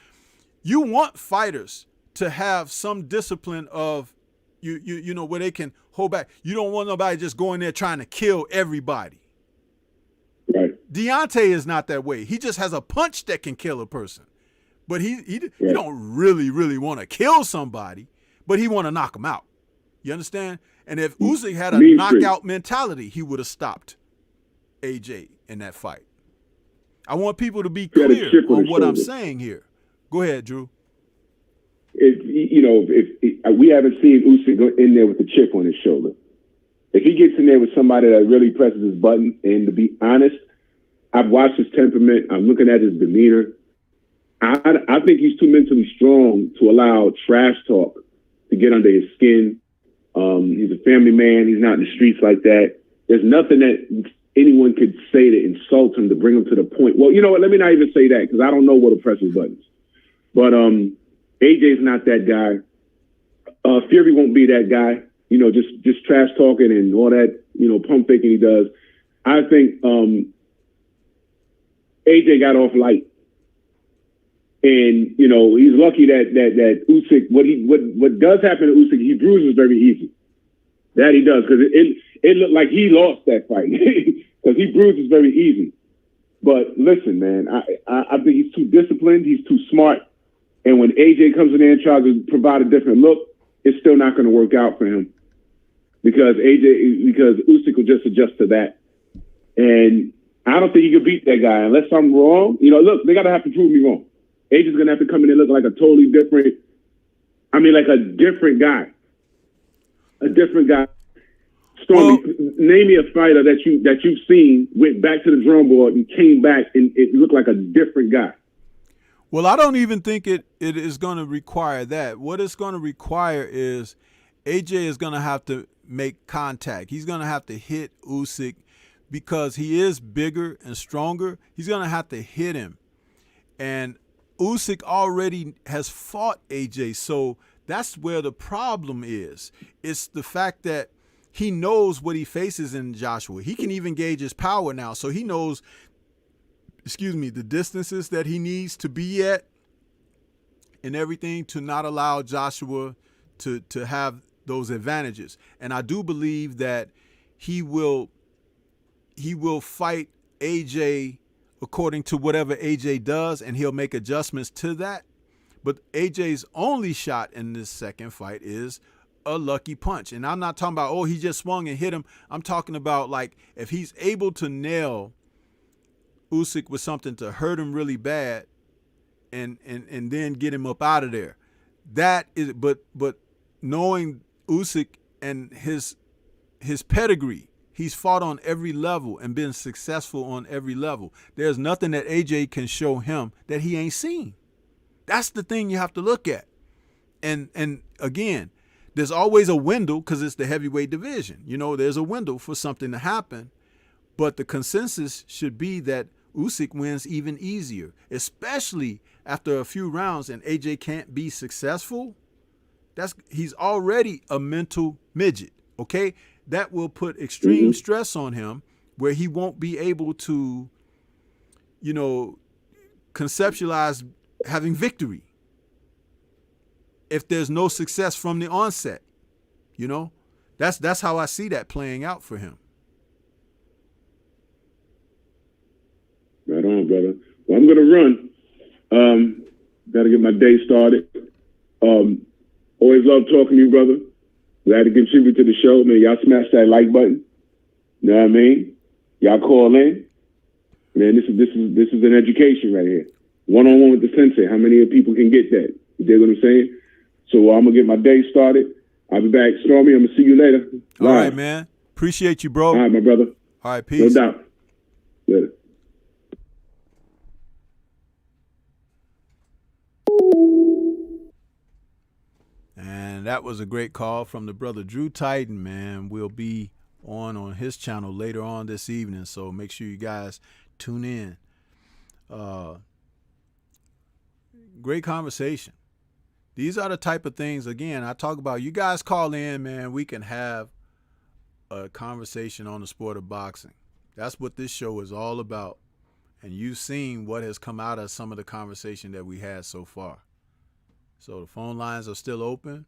you want fighters to have some discipline of, you know, where they can hold back. You don't want nobody just going there trying to kill everybody. Right. Deontay is not that way. He just has a punch that can kill a person. But he don't really want to kill somebody, but he want to knock them out. You understand? And if Usyk had a knockout mentality, he would have stopped AJ in that fight. I want people to be clear on what I'm saying here. Go ahead, Drew. If we haven't seen Usyk go in there with the chip on his shoulder. If he gets in there with somebody that really presses his button, and to be honest, I've watched his temperament. I'm looking at his demeanor. I think he's too mentally strong to allow trash talk to get under his skin. He's a family man. He's not in the streets like that. There's nothing that anyone could say to insult him, to bring him to the point. Well, you know what? Let me not even say that, because I don't know what to press his buttons. But AJ's not that guy. Fury won't be that guy. Just trash talking and all that, pump faking he does. I think AJ got off light. And he's lucky that Usyk, what does happen to Usyk, he bruises very easy. That he does, because it looked like he lost that fight because he bruises very easy. But listen, man, I think he's too disciplined. He's too smart. And when AJ comes in there and tries to provide a different look, it's still not going to work out for him because Usyk will just adjust to that. And I don't think he could beat that guy unless I'm wrong. Look, they got to have to prove me wrong. AJ's going to have to come in and look like a totally different, like a different guy. A different guy. Stormy, name me a fighter that you've seen, went back to the drawing board and came back and it looked like a different guy. Well, I don't even think it is going to require that. What it's going to require is AJ is going to have to make contact. He's going to have to hit Usyk because he is bigger and stronger. He's going to have to hit him. And Usyk already has fought AJ, so that's where the problem is. It's the fact that he knows what he faces in Joshua. He can even gauge his power now, so he knows, the distances that he needs to be at and everything to not allow Joshua to have those advantages. And I do believe that he will fight AJ according to whatever AJ does, and he'll make adjustments to that. But AJ's only shot in this second fight is a lucky punch. And I'm not talking about, he just swung and hit him. I'm talking about, like, if he's able to nail Usyk with something to hurt him really bad and then get him up out of there. That is, but knowing Usyk and his pedigree, he's fought on every level and been successful on every level. There's nothing that AJ can show him that he ain't seen. That's the thing you have to look at. And again, there's always a window because it's the heavyweight division. There's a window for something to happen. But the consensus should be that Usyk wins even easier, especially after a few rounds and AJ can't be successful. He's already a mental midget, okay? That will put extreme stress on him where he won't be able to, conceptualize having victory if there's no success from the onset. That's how I see that playing out for him. Right on, brother. Well, I'm gonna run. Got to get my day started. Always love talking to you, brother. Glad to contribute to the show, man. Y'all smash that like button. You know what I mean? Y'all call in. Man, this is an education right here. One-on-one with the sensei. How many people can get that? You dig what I'm saying? So I'm gonna get my day started. I'll be back. Stormy, I'm gonna see you later. All right, man. Appreciate you, bro. All right, my brother. All right, peace. No doubt. Later. And that was a great call from the brother Drew Titan, man. We'll be on his channel later on this evening, so make sure you guys tune in. Great conversation. These are the type of things, again, I talk about. You guys call in, man. We can have a conversation on the sport of boxing. That's what this show is all about. And you've seen what has come out of some of the conversation that we had so far. So the phone lines are still open.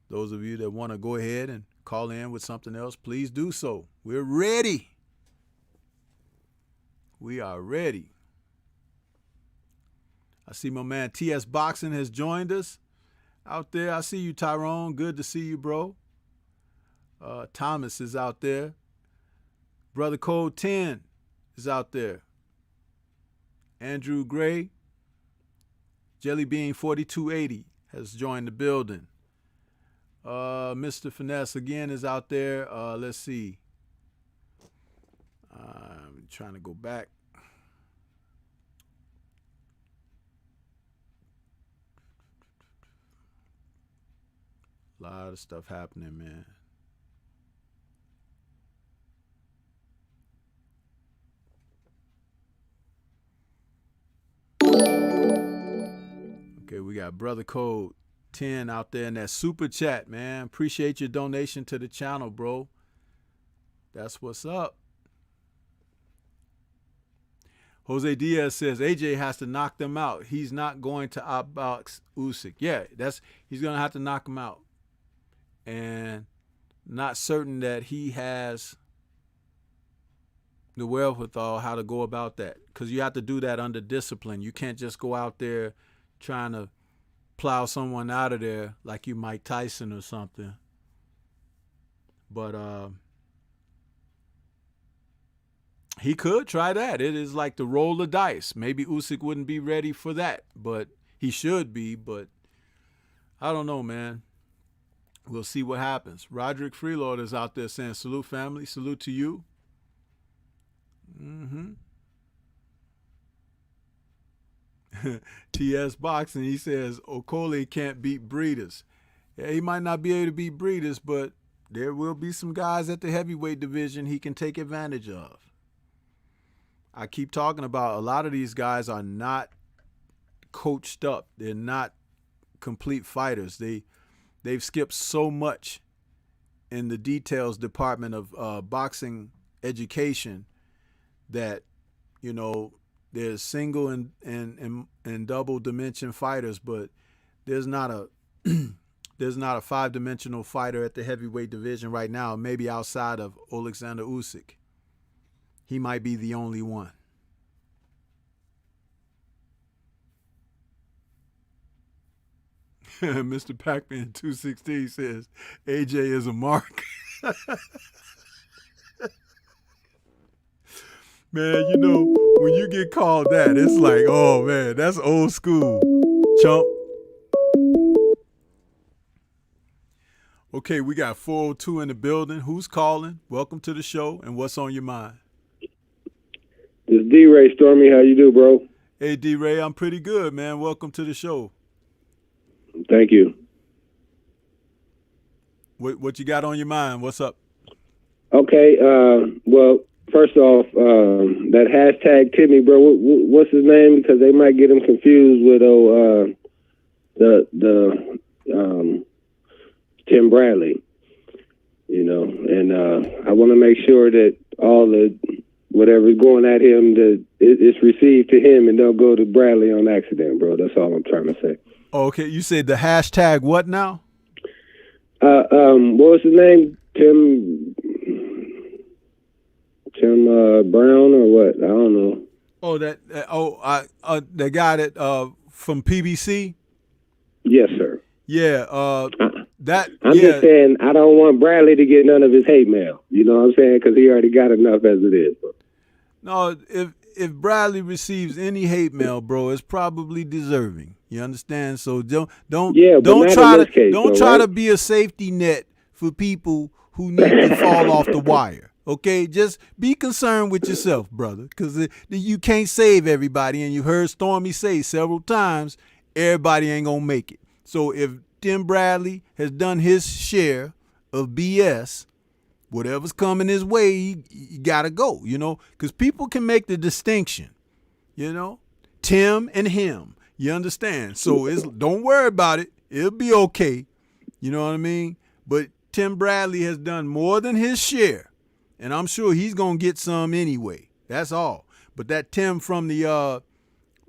Those of you that want to go ahead and call in with something else, please do so. We're ready. We are ready. I see my man TS Boxing has joined us out there. I see you, Tyrone. Good to see you, bro. Thomas is out there. Brother Code 10 is out there. Andrew Gray. Jelly Bean 4280 has joined the building. Mr. Finesse again is out there. Let's see. I'm trying to go back. A lot of stuff happening, man. Okay, we got Brother Code 10 out there in that super chat, man. Appreciate your donation to the channel, bro. That's what's up. Jose Diaz says AJ has to knock them out. He's not going to outbox Usyk. Yeah, he's going to have to knock him out. And not certain that he has the wherewithal how to go about that, because you have to do that under discipline. You can't just go out there trying to plow someone out of there like you Mike Tyson or something. But he could try that. It is like the roll of dice. Maybe Usyk wouldn't be ready for that, but he should be. But I don't know, man. We'll see what happens. Roderick Freelord is out there saying, salute, family. Salute to you. TS Boxing, he says, Okole can't beat Breeders. Yeah, he might not be able to beat Breeders, but there will be some guys at the heavyweight division he can take advantage of. I keep talking about a lot of these guys are not coached up. They're not complete fighters. They've skipped so much in the details department of boxing education that, you know, there's single and double dimension fighters, but there's not a there's not a 5-dimensional fighter at the heavyweight division right now, maybe outside of Alexander Usyk. He might be the only one. Mr. Pac-Man 216 says, AJ is a mark. Man, you know, when you get called that, it's like, oh, man, that's old school, chump. Okay, we got 402 in the building. Who's calling? Welcome to the show, and what's on your mind? This is D-Ray. Stormy, how you do, bro? Hey, D-Ray, I'm pretty good, man. Welcome to the show. Thank you. What you got on your mind? What's up? Okay, well, first off, that hashtag Timmy, bro, what's his name? Because they might get him confused with the Tim Bradley, you know, and I want to make sure that all the whatever's going at him, that it's received to him and don't go to Bradley on accident, bro. That's all I'm trying to say. Okay, you said the hashtag what now? What was his name? Tim Brown or what? I don't know. Oh, the guy that from PBC. Yes, sir. Yeah, I'm just saying I don't want Bradley to get none of his hate mail. You know what I'm saying? Because he already got enough as it is. Bro. No, if Bradley receives any hate mail, bro, it's probably deserving. You understand? So don't try to be a safety net for people who need to fall off the wire. Okay, just be concerned with yourself, brother, because you can't save everybody. And you heard Stormy say several times, everybody ain't gonna make it. So if Tim Bradley has done his share of BS, whatever's coming his way, he gotta go, you know, because people can make the distinction, you know, Tim and him, you understand? So don't worry about it. It'll be okay. You know what I mean? But Tim Bradley has done more than his share, and I'm sure he's gonna get some anyway. That's all. But that Tim from the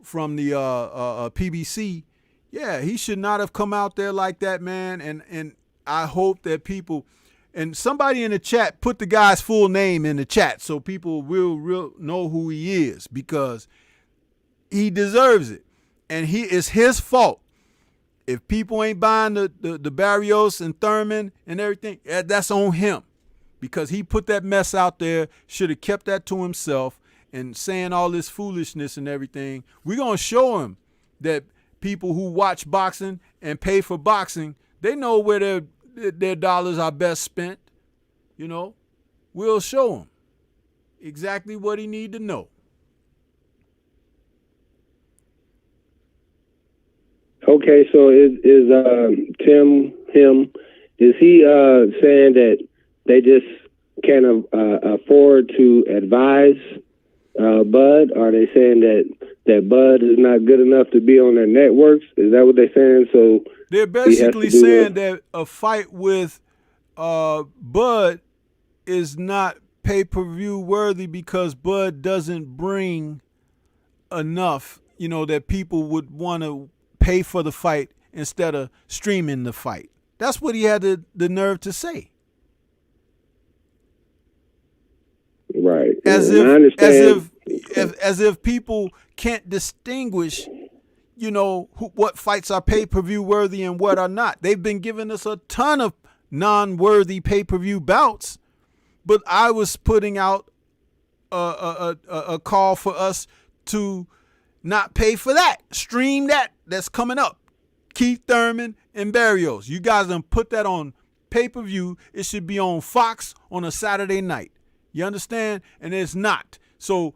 PBC, yeah, he should not have come out there like that, man. And I hope that people, and somebody in the chat put the guy's full name in the chat so people will know who he is, because he deserves it. And it's his fault. If people ain't buying the Barrios and Thurman and everything, that's on him, because he put that mess out there, should have kept that to himself, and saying all this foolishness and everything. We're going to show him that people who watch boxing and pay for boxing, they know where their dollars are best spent. You know, we'll show him exactly what he need to know. Okay, so is Tim him? Is he saying that they just can't afford to advise Bud? Are they saying that Bud is not good enough to be on their networks? Is that what they're saying? So They're basically saying that a fight with Bud is not pay-per-view worthy because Bud doesn't bring enough, that people would want to pay for the fight instead of streaming the fight. That's what he had the nerve to say. Right. As if people can't distinguish, what fights are pay-per-view worthy and what are not. They've been giving us a ton of non-worthy pay-per-view bouts, but I was putting out a call for us to not pay for that. Stream that. That's coming up. Keith Thurman and Barrios. You guys done put that on pay-per-view. It should be on Fox on a Saturday night. You understand? And it's not. So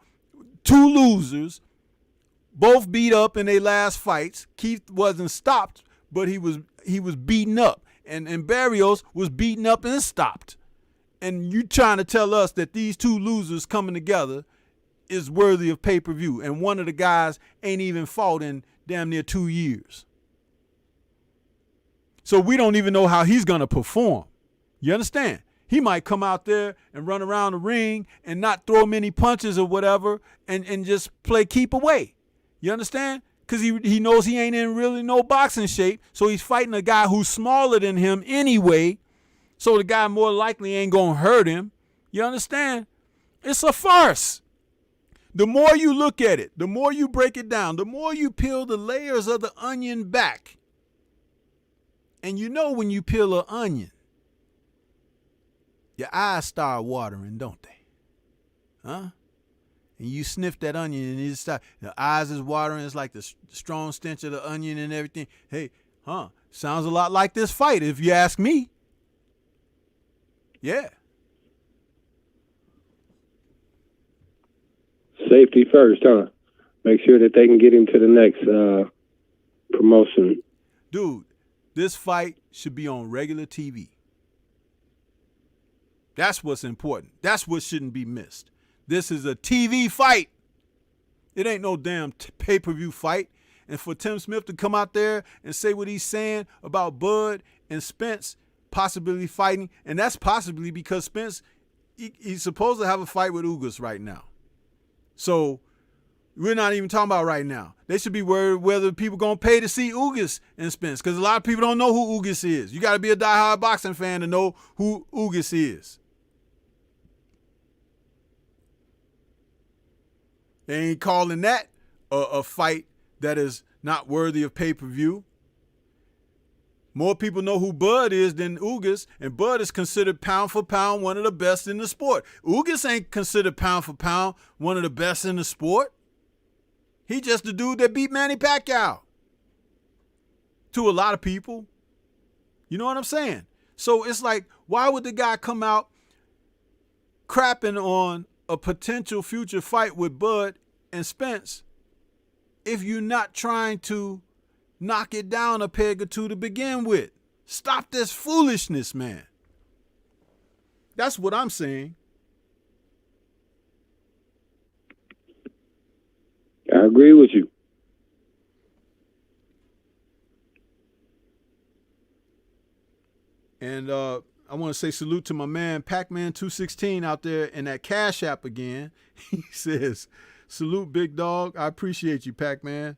2 losers, both beat up in their last fights. Keith wasn't stopped, but he was beaten up. And Barrios was beaten up and stopped. And you trying to tell us that these 2 losers coming together is worthy of pay-per-view. And one of the guys ain't even fought in damn near 2 years. So we don't even know how he's going to perform. You understand? He might come out there and run around the ring and not throw many punches or whatever and just play keep away. You understand? Because he knows he ain't in really no boxing shape. So he's fighting a guy who's smaller than him anyway. So the guy more likely ain't going to hurt him. You understand? It's a farce. The more you look at it, the more you break it down, the more you peel the layers of the onion back. And when you peel an onion, your eyes start watering, don't they? Huh? And you sniff that onion and the eyes is watering. It's like the strong stench of the onion and everything. Hey, sounds a lot like this fight if you ask me. Yeah. Safety first, huh? Make sure that they can get him to the next promotion. Dude, this fight should be on regular TV. That's what's important. That's what shouldn't be missed. This is a TV fight. It ain't no damn pay-per-view fight. And for Tim Smith to come out there and say what he's saying about Bud and Spence possibly fighting, and that's possibly because Spence, he's supposed to have a fight with Ugas right now. So we're not even talking about right now. They should be worried whether people going to pay to see Ugas and Spence, because a lot of people don't know who Ugas is. You got to be a diehard boxing fan to know who Ugas is. They ain't calling that a fight that is not worthy of pay-per-view. More people know who Bud is than Ugas, and Bud is considered pound for pound one of the best in the sport. Ugas ain't considered pound for pound one of the best in the sport. He just the dude that beat Manny Pacquiao. To a lot of people. You know what I'm saying? So it's like, why would the guy come out crapping on a potential future fight with Bud and Spence if you're not trying to knock it down a peg or two to begin with? Stop this foolishness, man. That's what I'm saying. I agree with you. And I want to say salute to my man Pac-Man 216 out there in that Cash App again. He says, salute, big dog. I appreciate you, Pac-Man.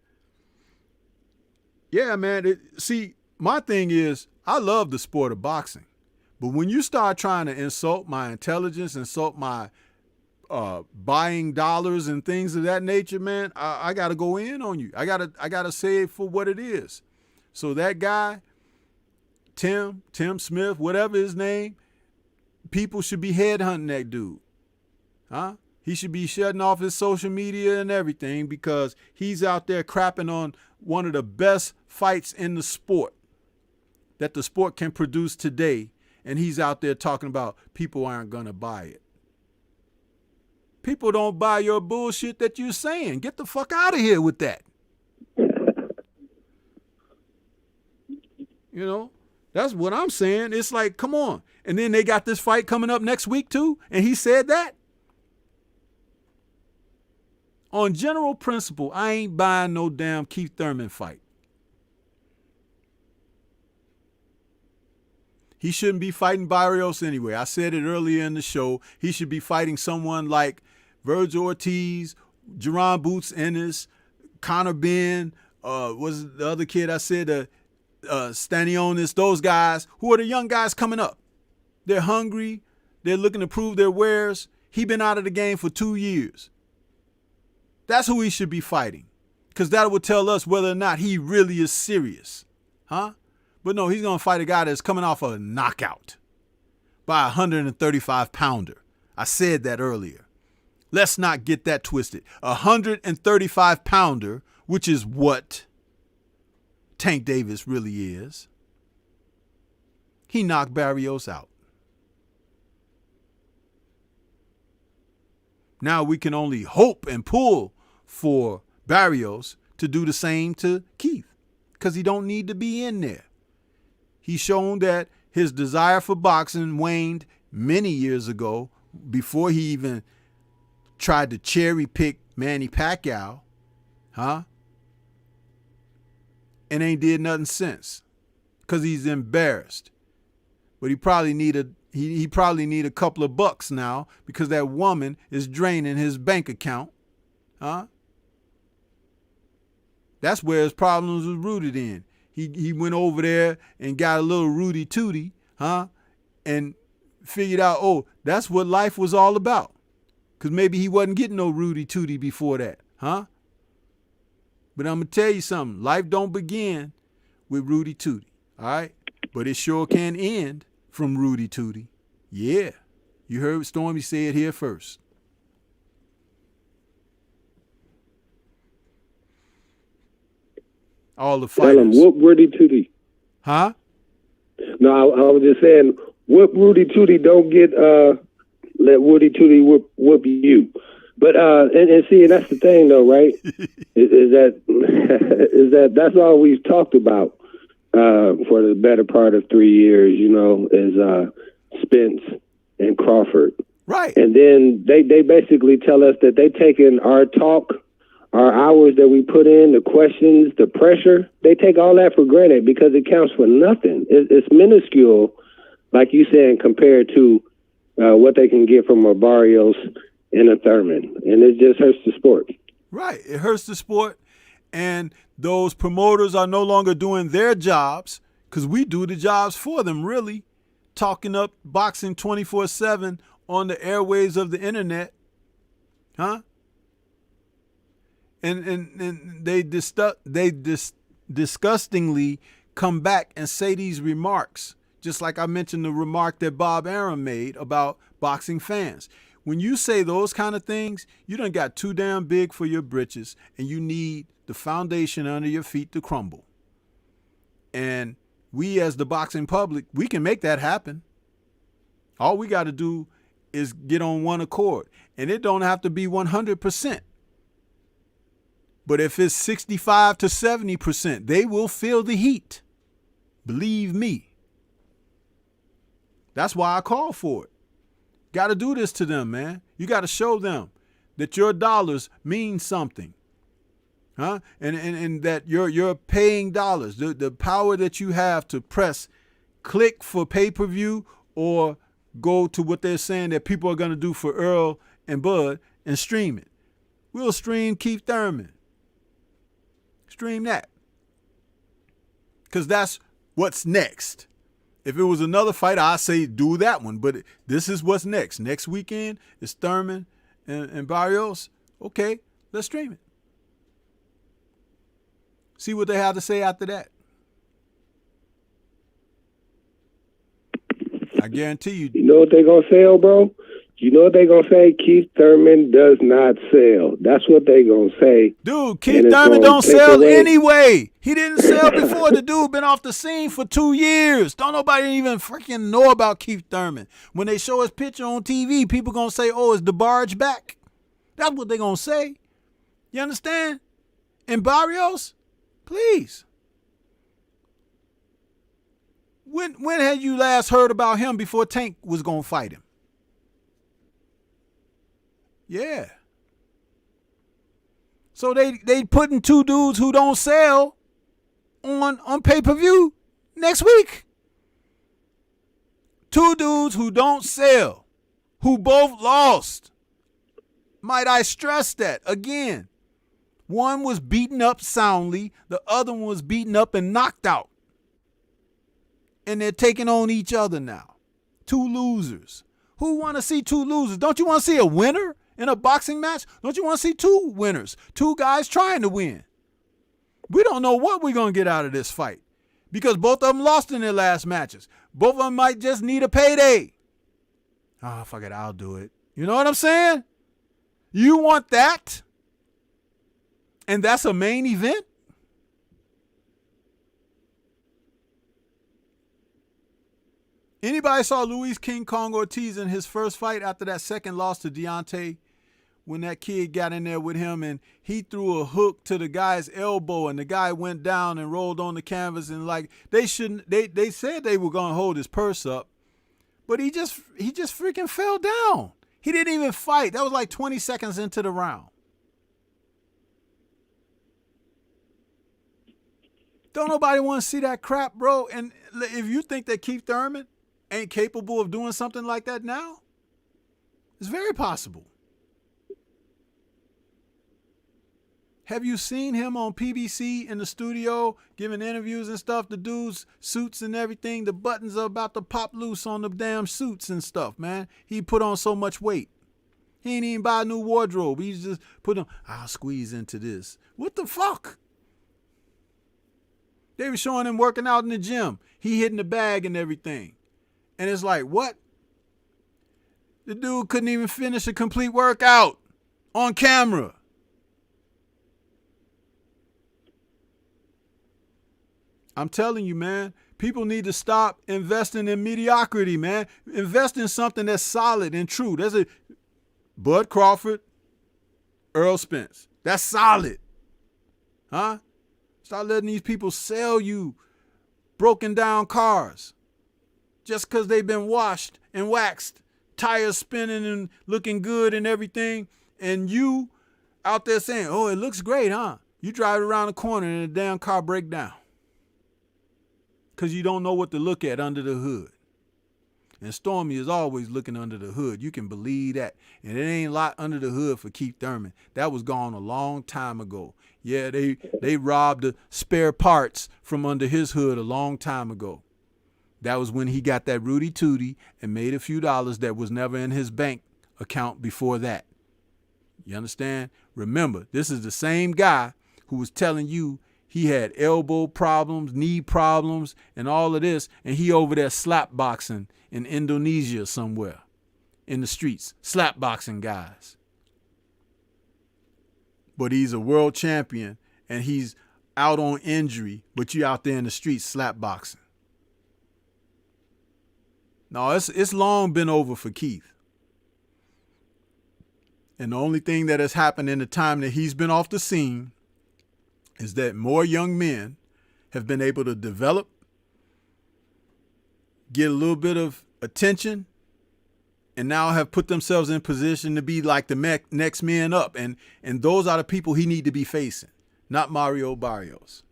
Yeah, man. See, my thing is, I love the sport of boxing. But when you start trying to insult my intelligence, insult my buying dollars and things of that nature, man, I got to go in on you. I gotta say it for what it is. So that guy, Tim Smith, whatever his name, people should be headhunting that dude. Huh? He should be shutting off his social media and everything because he's out there crapping on one of the best fights in the sport that the sport can produce today. And he's out there talking about people aren't going to buy it. People don't buy your bullshit that you're saying. Get the fuck out of here with that. You know, that's what I'm saying. It's like, come on. And then they got this fight coming up next week too. And he said that. On general principle, I ain't buying no damn Keith Thurman fight. He shouldn't be fighting Barrios anyway. I said it earlier in the show. He should be fighting someone like Virgil Ortiz, Jerron Boots Ennis, Conor Benn, was the other kid I said, Stanionis, those guys who are the young guys coming up. They're hungry. They're looking to prove their wares. He been out of the game for 2 years. That's who he should be fighting, because that would tell us whether or not he really is serious. Huh? But no, he's going to fight a guy that's coming off a knockout by a 135-pounder. I said that earlier. Let's not get that twisted. A 135-pounder, which is what Tank Davis really is. He knocked Barrios out. Now we can only hope and pull for Barrios to do the same to Keith, because he don't need to be in there. He's shown that his desire for boxing waned many years ago, before he even tried to cherry pick Manny Pacquiao, huh? And ain't did nothing since, because he's embarrassed. But he probably need a couple of bucks now, because that woman is draining his bank account, huh? That's where his problems was rooted in. He went over there and got a little Rudy Tooty, huh? And figured out, oh, that's what life was all about. Because maybe he wasn't getting no Rudy Tooty before that, huh? But I'm going to tell you something. Life don't begin with Rudy Tooty, all right? But it sure can end from Rudy Tooty. Yeah. You heard Stormy say it here first. All the fighters. Tell him, whoop Rudy Tooty. Huh? No, I was just saying, whoop Rudy Tooty, don't get, let Woody Tooty whoop you. But, and see, that's the thing though, right? is that that's all we've talked about, for the better part of 3 years, you know, is, Spence and Crawford. Right. And then they basically tell us that they taking our talk, our hours that we put in, the questions, the pressure, they take all that for granted because it counts for nothing. It's minuscule, like you said, compared to what they can get from a Barrios and a Thurman. And it just hurts the sport. Right. It hurts the sport. And those promoters are no longer doing their jobs, because we do the jobs for them, really. Talking up boxing 24/7 on the airwaves of the internet. Huh? And they disgustingly come back and say these remarks, just like I mentioned the remark that Bob Arum made about boxing fans. When you say those kind of things, you done got too damn big for your britches, and you need the foundation under your feet to crumble. And we, as the boxing public, we can make that happen. All we got to do is get on one accord, and it don't have to be 100%. But if it's 65 to 70%, they will feel the heat. Believe me. That's why I call for it. Got to do this to them, man. You got to show them that your dollars mean something. Huh? And that you're paying dollars. The power that you have to press click for pay-per-view, or go to what they're saying that people are going to do for Earl and Bud and stream it. We'll stream Keith Thurman. Stream that. Because that's what's next. If it was another fight, I'd say do that one. But this is what's next. Next weekend is Thurman and Barrios. Okay, let's stream it. See what they have to say after that. I guarantee you. You know what they gonna sell, bro? You know what they gonna say? Keith Thurman does not sell. That's what they gonna say. Dude, Keith Thurman don't sell anyway. He didn't sell before. The dude been off the scene for 2 years. Don't nobody even freaking know about Keith Thurman. When they show his picture on TV, people gonna say, oh, is DeBarge back? That's what they gonna say. You understand? And Barrios, please. When had you last heard about him before Tank was gonna fight him? Yeah. So they putting two dudes who don't sell on pay-per-view next week. Two dudes who don't sell, who both lost. Might I stress that again? One was beaten up soundly, the other one was beaten up and knocked out. And they're taking on each other now. Two losers. Who want to see two losers? Don't you want to see a winner in a boxing match? Don't you want to see two winners? Two guys trying to win. We don't know what we're going to get out of this fight because both of them lost in their last matches. Both of them might just need a payday. Oh, fuck it, I'll do it. You know what I'm saying? You want that? And that's a main event? Anybody saw Luis King Kong Ortiz in his first fight after that second loss to Deontay? When that kid got in there with him and he threw a hook to the guy's elbow and the guy went down and rolled on the canvas and like they said they were going to hold his purse up, but he just freaking fell down. He didn't even fight. That was like 20 seconds into the round. Don't nobody want to see that crap, bro. And if you think that Keith Thurman ain't capable of doing something like that now, it's very possible. Have you seen him on PBC in the studio giving interviews and stuff? The dude's suits and everything, the buttons are about to pop loose on the damn suits and stuff, man. He put on so much weight. He ain't even buy a new wardrobe. He just put on, I'll squeeze into this. What the fuck? They were showing him working out in the gym. He hitting the bag and everything. And it's like, what? The dude couldn't even finish a complete workout on camera. I'm telling you, man, people need to stop investing in mediocrity, man. Invest in something that's solid and true. There's a Bud Crawford, Earl Spence. That's solid. Huh? Start letting these people sell you broken down cars just because they've been washed and waxed, tires spinning and looking good and everything. And you out there saying, oh, it looks great, huh? You drive around the corner and the damn car break down. Because you don't know what to look at under the hood. And Stormy is always looking under the hood. You can believe that. And it ain't a lot under the hood for Keith Thurman. That was gone a long time ago. Yeah, they robbed the spare parts from under his hood a long time ago. That was when he got that Rudy Tooty and made a few dollars that was never in his bank account before that. You understand? Remember, this is the same guy who was telling you he had elbow problems, knee problems, and all of this, and he over there slap boxing in Indonesia somewhere in the streets, slap boxing guys. But he's a world champion, and he's out on injury, but you out there in the streets slap boxing. No, it's long been over for Keith. And the only thing that has happened in the time that he's been off the scene is that more young men have been able to develop, get a little bit of attention, and now have put themselves in position to be like the next men up. And those are the people he need to be facing, not Mario Barrios.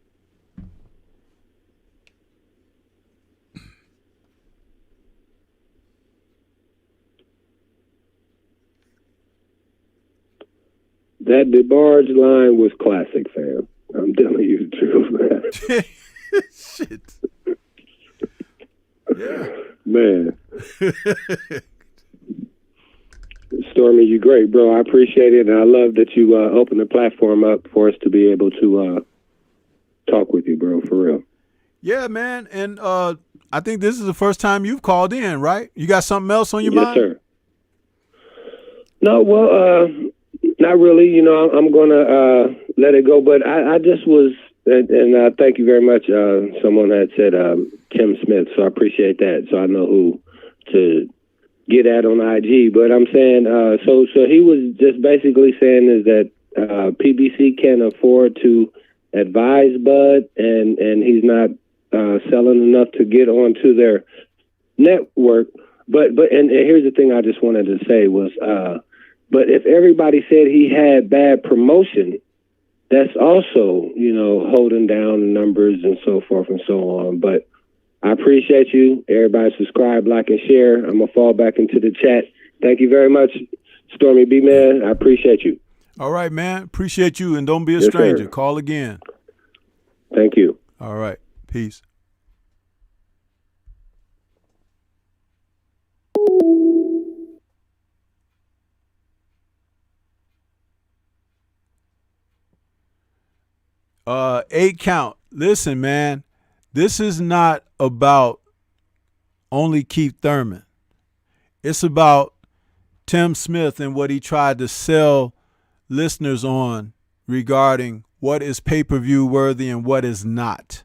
That DeBarge line was classic, fam. I'm telling you the truth, man. Shit. Yeah. Man. Stormy, you great, bro. I appreciate it, and I love that you opened the platform up for us to be able to talk with you, bro, for real. Yeah, man, and I think this is the first time you've called in, right? You got something else on your mind? Yes, sir. No, well, not really. You know, I'm going to let it go, but I just was, and thank you very much. Someone had said Tim Smith, so I appreciate that. So I know who to get at on IG. But I'm saying, so he was just basically saying is that PBC can't afford to advise Bud, and he's not selling enough to get onto their network. But and here's the thing I just wanted to say was, but if everybody said he had bad promotion, that's also, you know, holding down the numbers and so forth and so on. But I appreciate you. Everybody subscribe, like, and share. I'm going to fall back into the chat. Thank you very much, Stormybman. I appreciate you. All right, man. Appreciate you, and don't be a Yes, stranger. sir. Call again. Thank you. All right. Peace. Eight count. Listen, man, this is not about only Keith Thurman. It's about Tim Smith and what he tried to sell listeners on regarding what is pay-per-view worthy and what is not.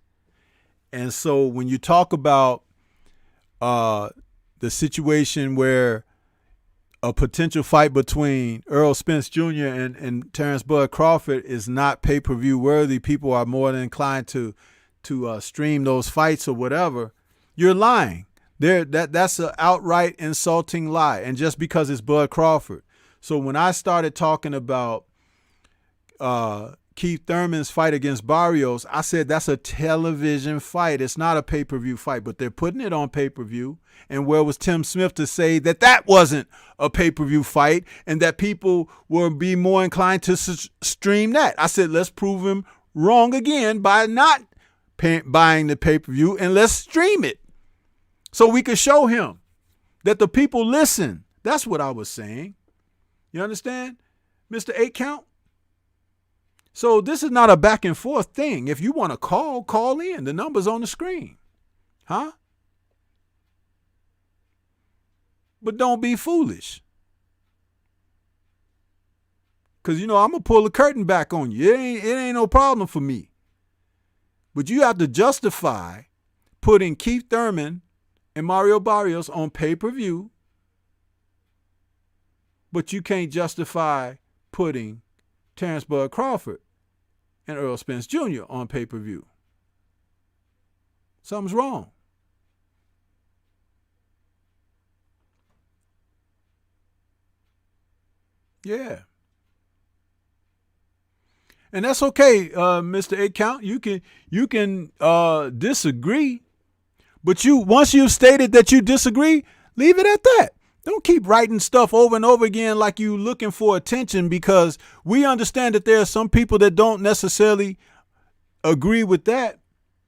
And so when you talk about the situation where a potential fight between Errol Spence Jr. and Terrence Bud Crawford is not pay-per-view worthy, people are more than inclined to stream those fights or whatever, you're lying. That's an outright insulting lie, and just because it's Bud Crawford. So when I started talking about Keith Thurman's fight against Barrios, I said that's a television fight. It's not a pay-per-view fight, but they're putting it on pay-per-view. And where was Tim Smith to say that that wasn't a pay-per-view fight and that people will be more inclined to stream that? I said, let's prove him wrong again by not buying the pay-per-view, and let's stream it so we could show him that the people listen. That's what I was saying. You understand, Mr. 8 Count? So this is not a back and forth thing. If you want to call in. The number's on the screen. Huh? But don't be foolish. Because, I'm going to pull the curtain back on you. It ain't no problem for me. But you have to justify putting Keith Thurman and Mario Barrios on pay-per-view, but you can't justify putting Terrence Bud Crawford and Errol Spence Jr. on pay-per-view. Something's wrong. Yeah. And that's okay, Mr. 8 Count. You can disagree, but once you've stated that you disagree, leave it at that. Don't keep writing stuff over and over again like you looking for attention, because we understand that there are some people that don't necessarily agree with that,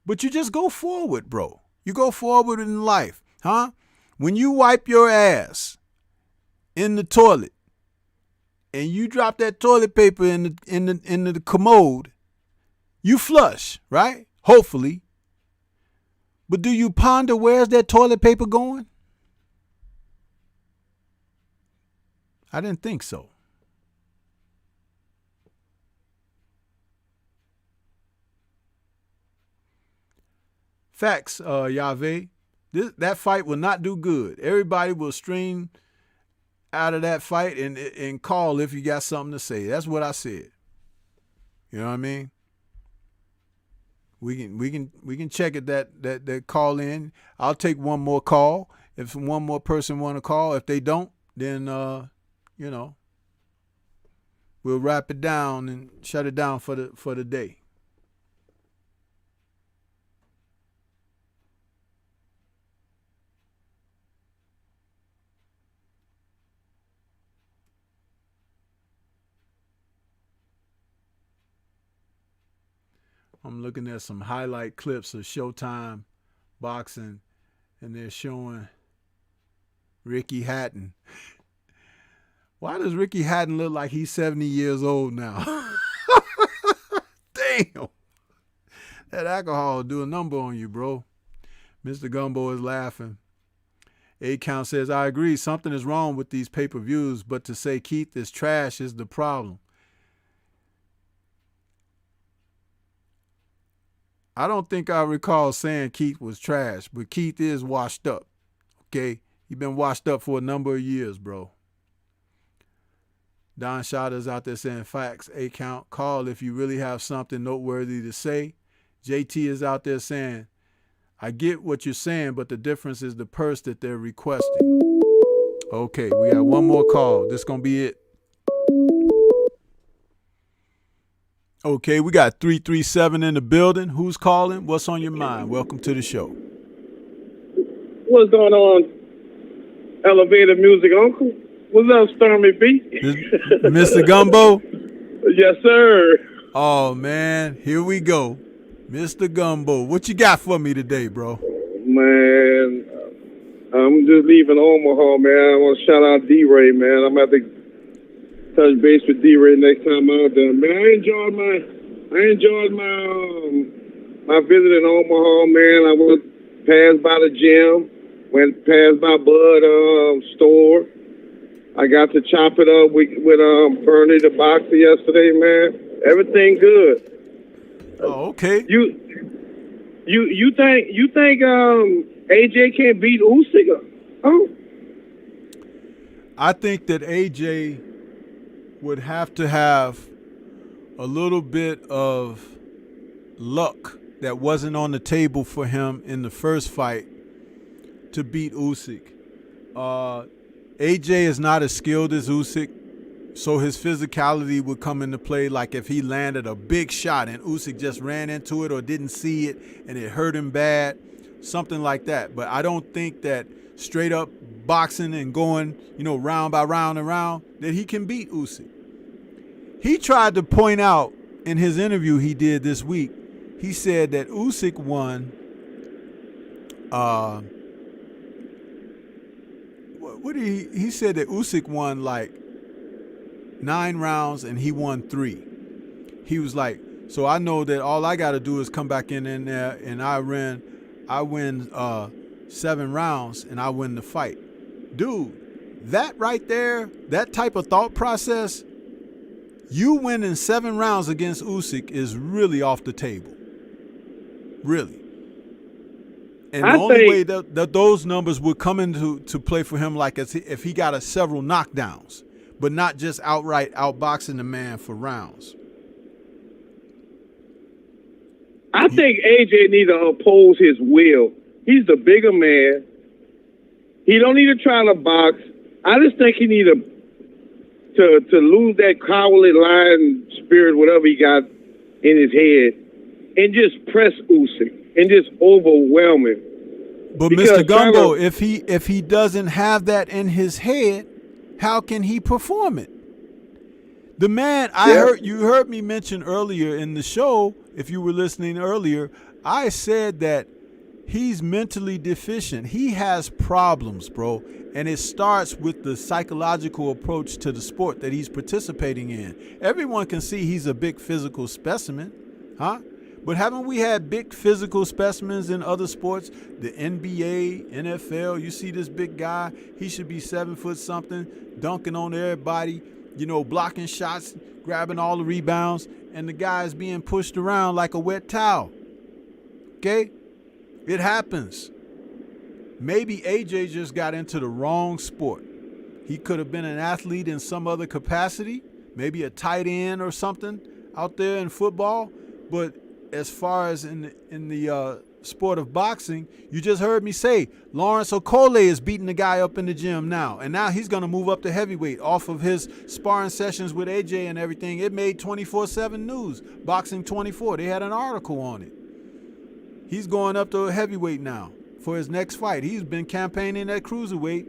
but you just go forward, bro. You go forward in life, huh? When you wipe your ass in the toilet and you drop that toilet paper in the commode, you flush, right? Hopefully. But do you ponder where's that toilet paper going? I didn't think so. Facts, Yahweh. That fight will not do good. Everybody will stream out of that fight and call if you got something to say. That's what I said. You know what I mean? We can check it that call in. I'll take one more call. If one more person want to call, if they don't, then we'll wrap it down and shut it down for the day. I'm looking at some highlight clips of Showtime boxing, and they're showing Ricky Hatton. Why does Ricky Hatton look like he's 70 years old now? Damn. That alcohol will do a number on you, bro. Mr. Gumbo is laughing. 8 Count says, I agree, something is wrong with these pay-per-views, but to say Keith is trash is the problem. I don't think I recall saying Keith was trash, but Keith is washed up, okay? He's been washed up for a number of years, bro. Don Shotter's out there saying facts, 8 Count. Call if you really have something noteworthy to say. JT is out there saying, I get what you're saying, but the difference is the purse that they're requesting. Okay, we got one more call. This going to be it. Okay, we got 337 in the building. Who's calling? What's on your mind? Welcome to the show. What's going on, Elevator Music Uncle? What's up, Stormy B? Mr. Gumbo? Yes, sir. Oh, man, here we go. Mr. Gumbo, what you got for me today, bro? Man, I'm just leaving Omaha, man. I want to shout out D-Ray, man. I'm about to touch base with D-Ray next time I'm out there. Man, I enjoyed my visit in Omaha, man. I went past by the gym, went past by Bud store. I got to chop it up with Bernie the boxer yesterday, man. Everything good. Oh, okay. You think AJ can't beat Usyk? Oh, I think that AJ would have to have a little bit of luck that wasn't on the table for him in the first fight to beat Usyk. AJ is not as skilled as Usyk, so his physicality would come into play. Like if he landed a big shot and Usyk just ran into it or didn't see it and it hurt him bad, something like that. But I don't think that straight up boxing and going, round by round and round, that he can beat Usyk. He tried to point out in his interview he did this week, he said that Usyk won he said that Usyk won like 9 rounds and he won 3. He was like, so I know that all I got to do is come back in there and I win 7 rounds and I win the fight. Dude, that right there, that type of thought process, you winning 7 rounds against Usyk is really off the table. Really. And the only way that those numbers would come into play for him, like if he got several knockdowns, but not just outright outboxing the man for rounds. I think AJ needs to oppose his will. He's the bigger man. He don't need to try to box. I just think he needs to lose that cowardly lion spirit, whatever he got in his head, and just press Usyk and just overwhelm him. But because Mr. Gumbo, if he doesn't have that in his head, how can he perform it? The man, you heard me mention earlier in the show, if you were listening earlier, I said that he's mentally deficient. He has problems, bro. And it starts with the psychological approach to the sport that he's participating in. Everyone can see he's a big physical specimen, huh? But haven't we had big physical specimens in other sports? The NBA, NFL, you see this big guy, he should be 7 foot something, dunking on everybody, blocking shots, grabbing all the rebounds, and the guy is being pushed around like a wet towel. Okay? It happens. Maybe AJ just got into the wrong sport. He could have been an athlete in some other capacity, maybe a tight end or something out there in football, but as far as in the sport of boxing, you just heard me say Lawrence Okolie is beating the guy up in the gym now. And now he's going to move up to heavyweight off of his sparring sessions with AJ and everything. It made 24/7 news. Boxing 24. They had an article on it. He's going up to a heavyweight now for his next fight. He's been campaigning at cruiserweight,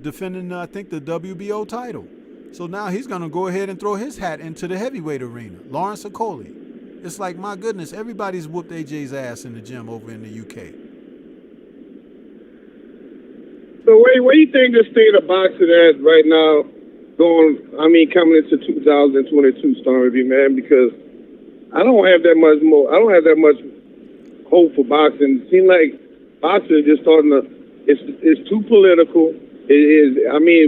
defending, I think, the WBO title. So now he's going to go ahead and throw his hat into the heavyweight arena. Lawrence Okolie. It's like, my goodness, everybody's whooped AJ's ass in the gym over in the UK. So where do you think the state of boxing at right now, coming into 2022, Stormy, man? Because I don't have that much hope for boxing. It seems like boxing is just starting to, it's too political. It is,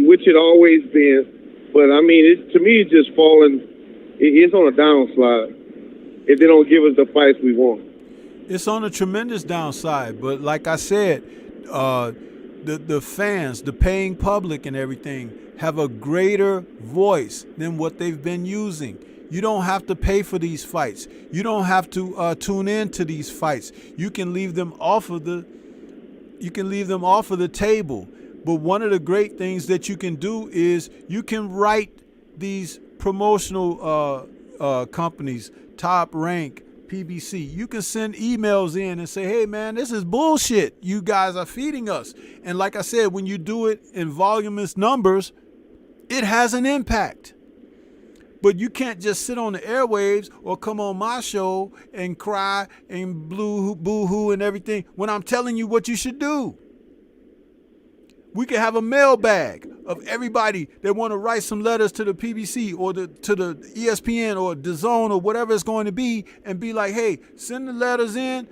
which it always been. But to me, it's just falling. It's on a downslide if they don't give us the fights we want. It's on a tremendous downside, but like I said, the fans, the paying public and everything have a greater voice than what they've been using. You don't have to pay for these fights. You don't have to tune in to these fights. You can leave them off of the table. But one of the great things that you can do is you can write these promotional companies, Top Rank, PBC. You can send emails in and say, hey, man, this is bullshit you guys are feeding us. And like I said, when you do it in voluminous numbers, it has an impact. But you can't just sit on the airwaves or come on my show and cry and boo-hoo and everything when I'm telling you what you should do. We could have a mailbag of everybody that want to write some letters to the PBC or to the ESPN or DAZN or whatever it's going to be, and be like, hey, send the letters in,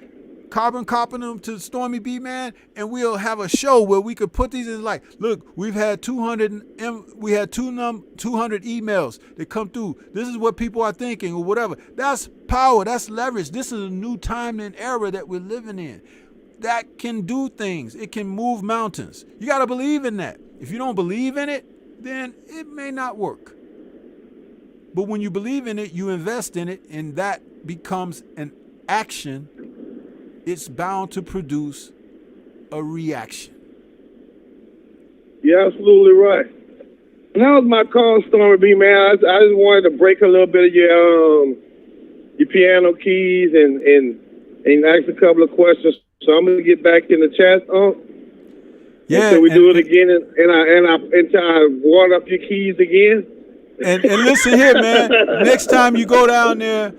carbon them to Stormybman, and we'll have a show where we could put these in. Like, look, we've had 200 emails that come through. This is what people are thinking or whatever. That's power. That's leverage. This is a new time and era that we're living in. That can do things. It can move mountains. You got to believe in that. If you don't believe in it, then it may not work. But when you believe in it, you invest in it, and that becomes an action. It's bound to produce a reaction. You're absolutely right. And that was my call, Stormybman. I just wanted to break a little bit of your piano keys and ask a couple of questions. So I'm gonna get back in the chat. Yeah. So we do it again, and I water up your keys again. And listen here, man. Next time you go down there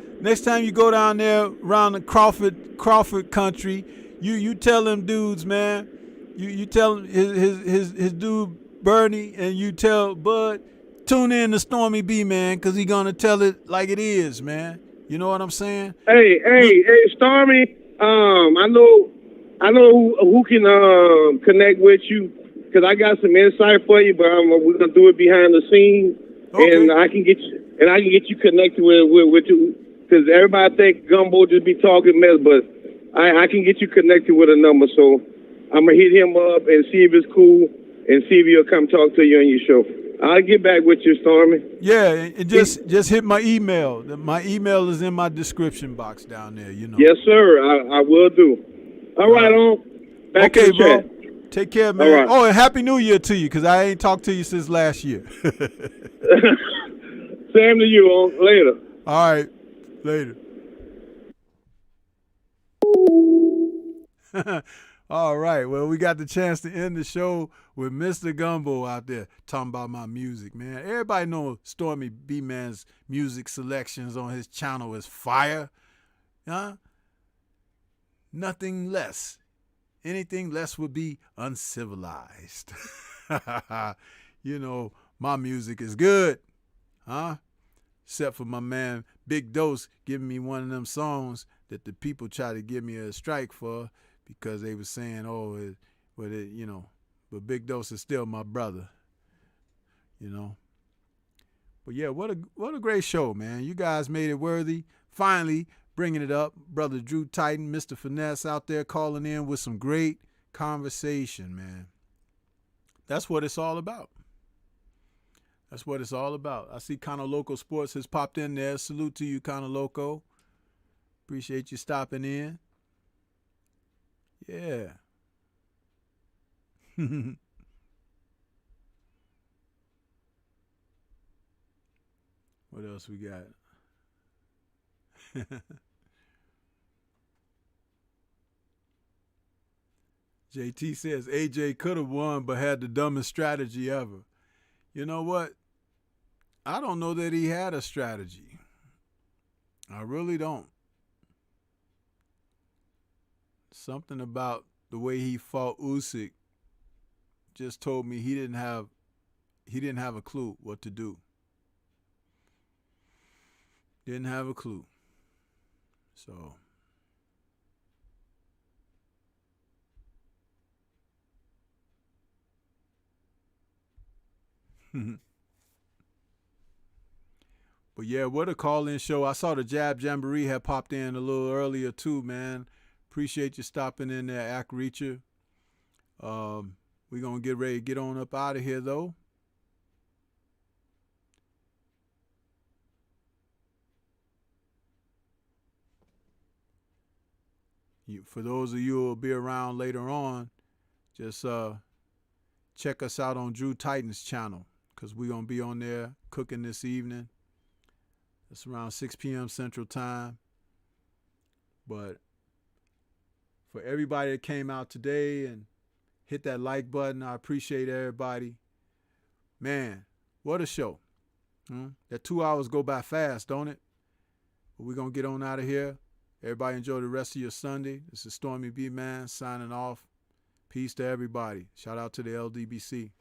around the Crawford country, you tell them dudes, man. You tell his dude Bernie, and you tell Bud, tune in to Stormy B, man, because he gonna tell it like it is, man. You know what I'm saying? Hey, Stormy. I know who can connect with you, because I got some insight for you, but we're gonna do it behind the scenes, okay. And I can get you connected with you, because everybody think Gumbo just be talking mess, but I can get you connected with a number. So I'm gonna hit him up and see if it's cool, and see if he'll come talk to you on your show. I'll get back with you, Stormy. Yeah, and just hit my email. My email is in my description box down there, you know. Yes, sir. I will do. All right, on. Back okay, to the bro. chat. Take care, man. All right. Oh, and Happy New Year to you, because I ain't talked to you since last year. Same to you, on. Later. All right. Later. All right. Well, we got the chance to end the show with Mr. Gumbo out there talking about my music, man. Everybody knows Stormy B-Man's music selections on his channel is fire. Huh? Nothing less. Anything less would be uncivilized. You know, my music is good. Huh? Except for my man Big Dose giving me one of them songs that the people try to give me a strike for, because they were saying, but Big Dose is still my brother, you know. But yeah, what a great show, man. You guys made it worthy. Finally bringing it up. Brother Drew Titan, Mr. Finesse out there calling in with some great conversation, man. That's what it's all about. That's what it's all about. I see Kinda Loco Sports has popped in there. Salute to you, Kinda Loco. Appreciate you stopping in. Yeah. What else we got? JT says AJ could have won but had the dumbest strategy ever. You know what? I don't know that he had a strategy. I really don't. Something about the way he fought Usyk just told me he didn't have a clue what to do. Didn't have a clue. So but yeah, what a call-in show. I saw the Jab Jamboree had popped in a little earlier too, man. Appreciate you stopping in there, Ack Reacher. We're going to get ready to get on up out of here, though. For those of you who will be around later on, just check us out on Drew Titan's channel, because we're going to be on there cooking this evening. It's around 6 p.m. Central Time. But for everybody that came out today and hit that like button, I appreciate everybody. Man, what a show. That 2 hours go by fast, don't it? But we're going to get on out of here. Everybody enjoy the rest of your Sunday. This is Stormybman signing off. Peace to everybody. Shout out to the LDBC.